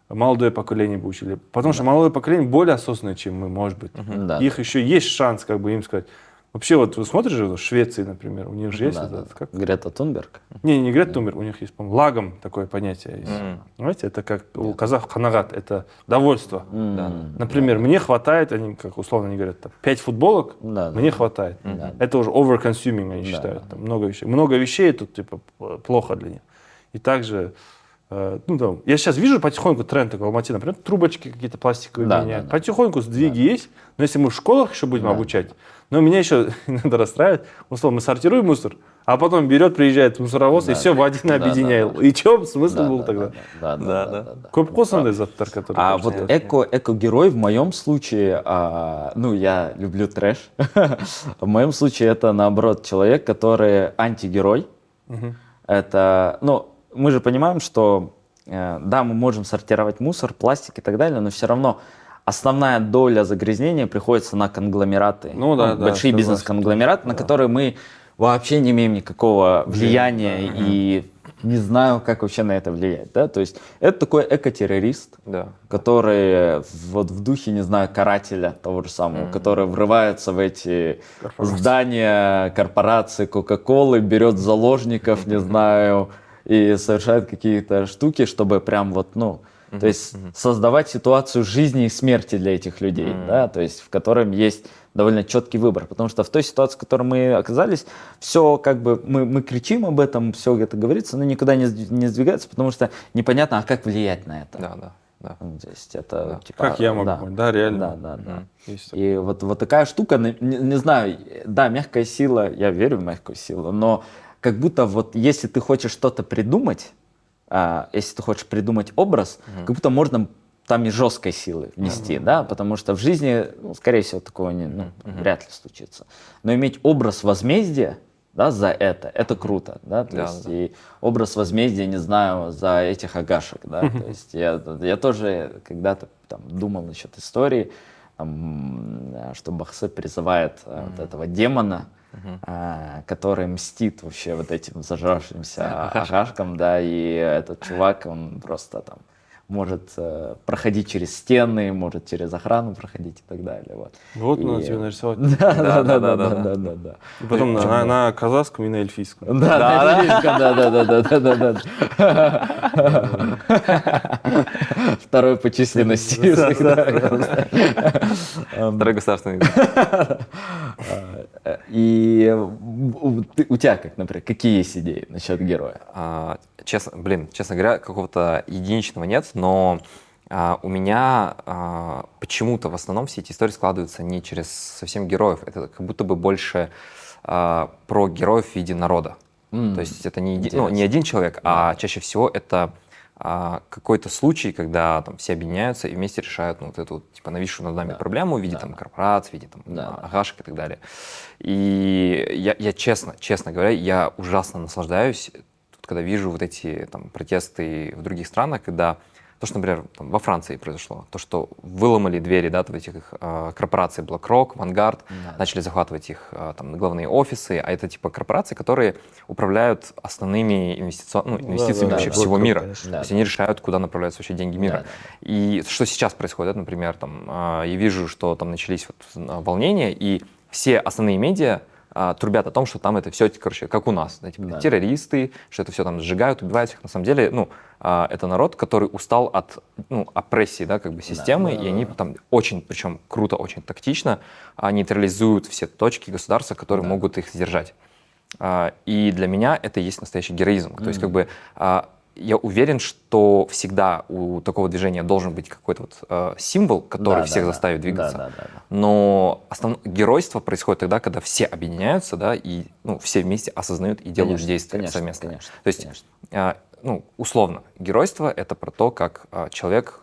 молодое поколение бы учили. Потому что молодое поколение более осознанное, чем мы, может быть. Их еще есть шанс, как бы им сказать. Вообще, вот вы смотришь в Швеции, например, у них же есть как? Грета Тунберг? Не Грета Тунберг, у них есть, по-моему, лагом такое понятие есть. Знаете, это как у казахов ханагат, это довольство. Например, мне хватает, они, как условно они говорят, 5 футболок, мне хватает. Это уже over-consuming, они считают. Там много вещей. Много вещей тут типа плохо для них. И также, ну, там, я сейчас вижу потихоньку тренд такой в Алмате, например, трубочки какие-то пластиковые меняют. Потихоньку сдвиги есть, но если мы в школах еще будем обучать, но меня еще иногда расстраивает, условно, мы сортируем мусор, а потом приезжает мусоровоз и все в один объединяет. И что смысл был тогда? Көп қосындай заттар, которые... А вот эко-герой в моем случае, ну, я люблю трэш. В моем случае это, наоборот, человек, который антигерой. Это, ну, мы же понимаем, что, да, мы можем сортировать мусор, пластик и так далее, но все равно основная доля загрязнения приходится на конгломераты, большие бизнес-конгломераты, на которые мы вообще не имеем никакого влияния и не знаю, как вообще на это влиять, да, то есть это такой экотеррорист, Да. который вот в духе, не знаю, карателя того же самого, который врывается в эти здания корпорации Кока-Колы, берет заложников, не знаю, и совершает какие-то штуки, чтобы прям вот, ну, то есть создавать ситуацию жизни и смерти для этих людей, да, то есть в котором есть довольно четкий выбор, потому что в той ситуации, в которой мы оказались, все как бы, мы кричим об этом, все это говорится, но никуда не сдвигается, потому что непонятно, а как влиять на это. Да. Ну, то есть это типа... Как я могу понять? Да, реально. Да. Есть И вот такая штука, не знаю, да, мягкая сила, я верю в мягкую силу, но как будто вот если ты хочешь что-то придумать, если ты хочешь придумать образ, как будто можно там и жесткой силы внести, да, потому что в жизни, ну, скорее всего, такого вряд ли случится. Но иметь образ возмездия, да, за это круто, да, то есть и образ возмездия, не знаю, за этих агашек, да, то есть я тоже когда-то там думал насчет истории, там, что Бахсы призывает вот этого демона, который мстит вообще вот этим зажравшимся агашкам, да, и этот чувак, он просто там может проходить через стены, может через охрану проходить и так далее. Вот надо тебе нарисовать. Да. И потом на казахском и на эльфийском. Да, на эльфийском, да. Второй по численности. Второй государственный. И у тебя, как, например, какие есть идеи насчет героя? Честно говоря, какого-то единичного нет, но у меня почему-то в основном все эти истории складываются не через совсем героев, это как будто бы больше про героев в виде народа. То есть это не один человек, а чаще всего это какой-то случай, когда там все объединяются и вместе решают вот эту типа нависшую над нами проблему в виде там корпораций, в виде там агашек и так далее. И я честно говоря, я ужасно наслаждаюсь, когда вижу вот эти там протесты в других странах, когда то, что, например, там, во Франции произошло, то, что выломали двери, да, в этих корпораций BlackRock, Vanguard, начали захватывать их там главные офисы, а это типа корпорации, которые управляют основными инвестициями вообще всего мира. То есть они решают, куда направляются вообще деньги мира. И что сейчас происходит, например, там, я вижу, что там начались вот волнения, и все основные медиа трубят о том, что там это все, короче, как у нас, да, типа, террористы, что это все там сжигают, убивают всех. На самом деле, это народ, который устал от опрессии, да, как бы системы, и они там очень, причем круто, очень тактично нейтрализуют все точки государства, которые могут их сдержать. И для меня это и есть настоящий героизм. То есть, как бы, я уверен, что всегда у такого движения должен быть какой-то вот символ, который всех заставит двигаться. Но геройство происходит тогда, когда все объединяются, да, и все вместе осознают и делают действия совместно. То есть, условно, геройство — это про то, как человек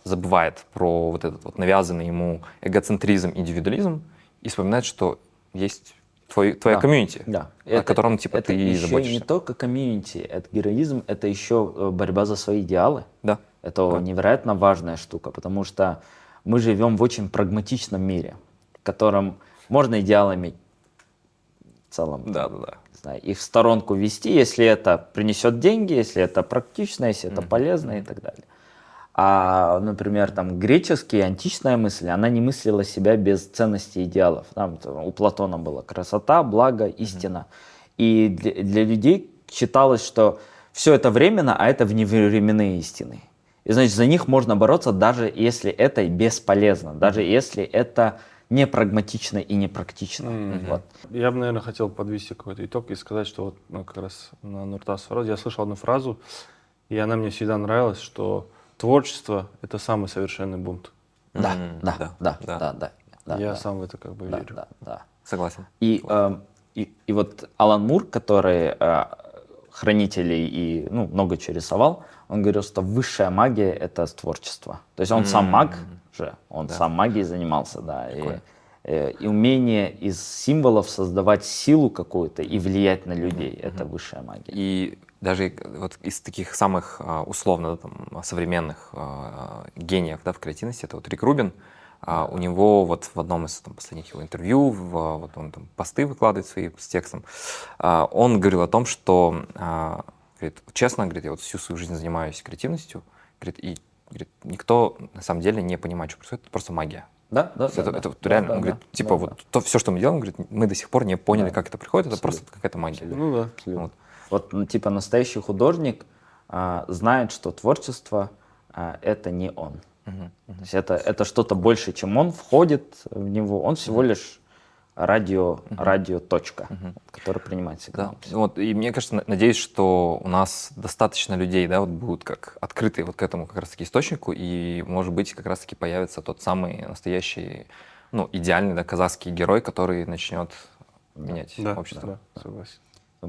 забывает про вот этот вот навязанный ему эгоцентризм, индивидуализм и вспоминает, что есть твоя комьюнити, о котором типа ты заботишься. Это еще не только комьюнити, это героизм, это еще борьба за свои идеалы. Да. Это невероятно важная штука, потому что мы живем в очень прагматичном мире, в котором можно идеалами в целом не знаю, их в сторонку вести, если это принесет деньги, если это практично, если это полезно и так далее. А, например, там греческая античная мысль, она не мыслила себя без ценностей и идеалов. Там, у Платона была красота, благо, истина. И для людей считалось, что все это временно, а это вневременные истины. И значит, за них можно бороться, даже если это бесполезно, даже если это не прагматично и не практично. Вот. Я бы, наверное, хотел подвести какой-то итог и сказать, что вот как раз на Нуртас я слышал одну фразу, и она мне всегда нравилась, что творчество — это самый совершенный бунт. Да. Я сам в это как бы верю. Да. Согласен. И вот Алан Мур, который хранителей и много чего рисовал, он говорил, что высшая магия — это творчество. То есть он сам маг же, он сам магией занимался, да. И умение из символов создавать силу какую-то и влиять на людей — это высшая магия. И даже вот из таких самых условно там, современных гениев, да, в креативности, это вот Рик Рубин, У него вот в одном из там, последних его интервью, вот он там посты выкладывает свои с текстом, он говорил о том, что, говорит, честно, говорит, я вот всю свою жизнь занимаюсь креативностью, говорит, и говорит, никто на самом деле не понимает, что происходит, это просто магия. Да, да, Это, да, это да, вот реально, да, он говорит, да, типа да, вот да. то, все, что мы делаем, говорит, мы до сих пор не поняли, Да. как это приходит, это Абсолютно. просто какая-то магия. Ну да. Вот. Вот, ну, типа, настоящий художник знает, что творчество это не он. То есть это что-то больше, чем он, входит в него. Он всего лишь радиоточка, которая принимает Да. сигнал. Вот, и мне кажется, надеюсь, что у нас достаточно людей, да, вот будут как открыты вот к этому как раз-таки источнику, и, может быть, как раз-таки появится тот самый настоящий, ну, идеальный, да, казахский герой, который начнет менять Да, общество. да, согласен.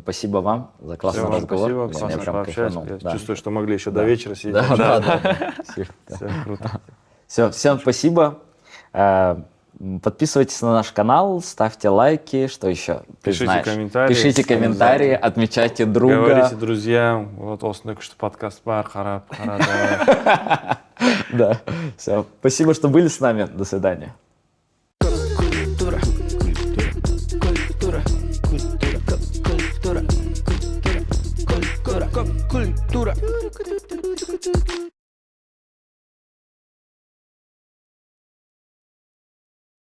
Спасибо вам за классный Всё, вам разговор. спасибо, Я классно прям пообщались. кайфанул. Я Да. чувствую, что могли еще Да. до вечера сидеть. Да, да, да. Всё, да. Все, круто. Все, всем спасибо. Подписывайтесь на наш канал, ставьте лайки, что еще? Ты Пишите знаешь. комментарии. Пишите комментарии, отмечайте друга. Говорите друзьям, вот осындай күшті подкаст бар, қара, давай. Да. Все. Спасибо, что были с нами. До свидания. Культура, культура, культура, культура, культура, культура, культура.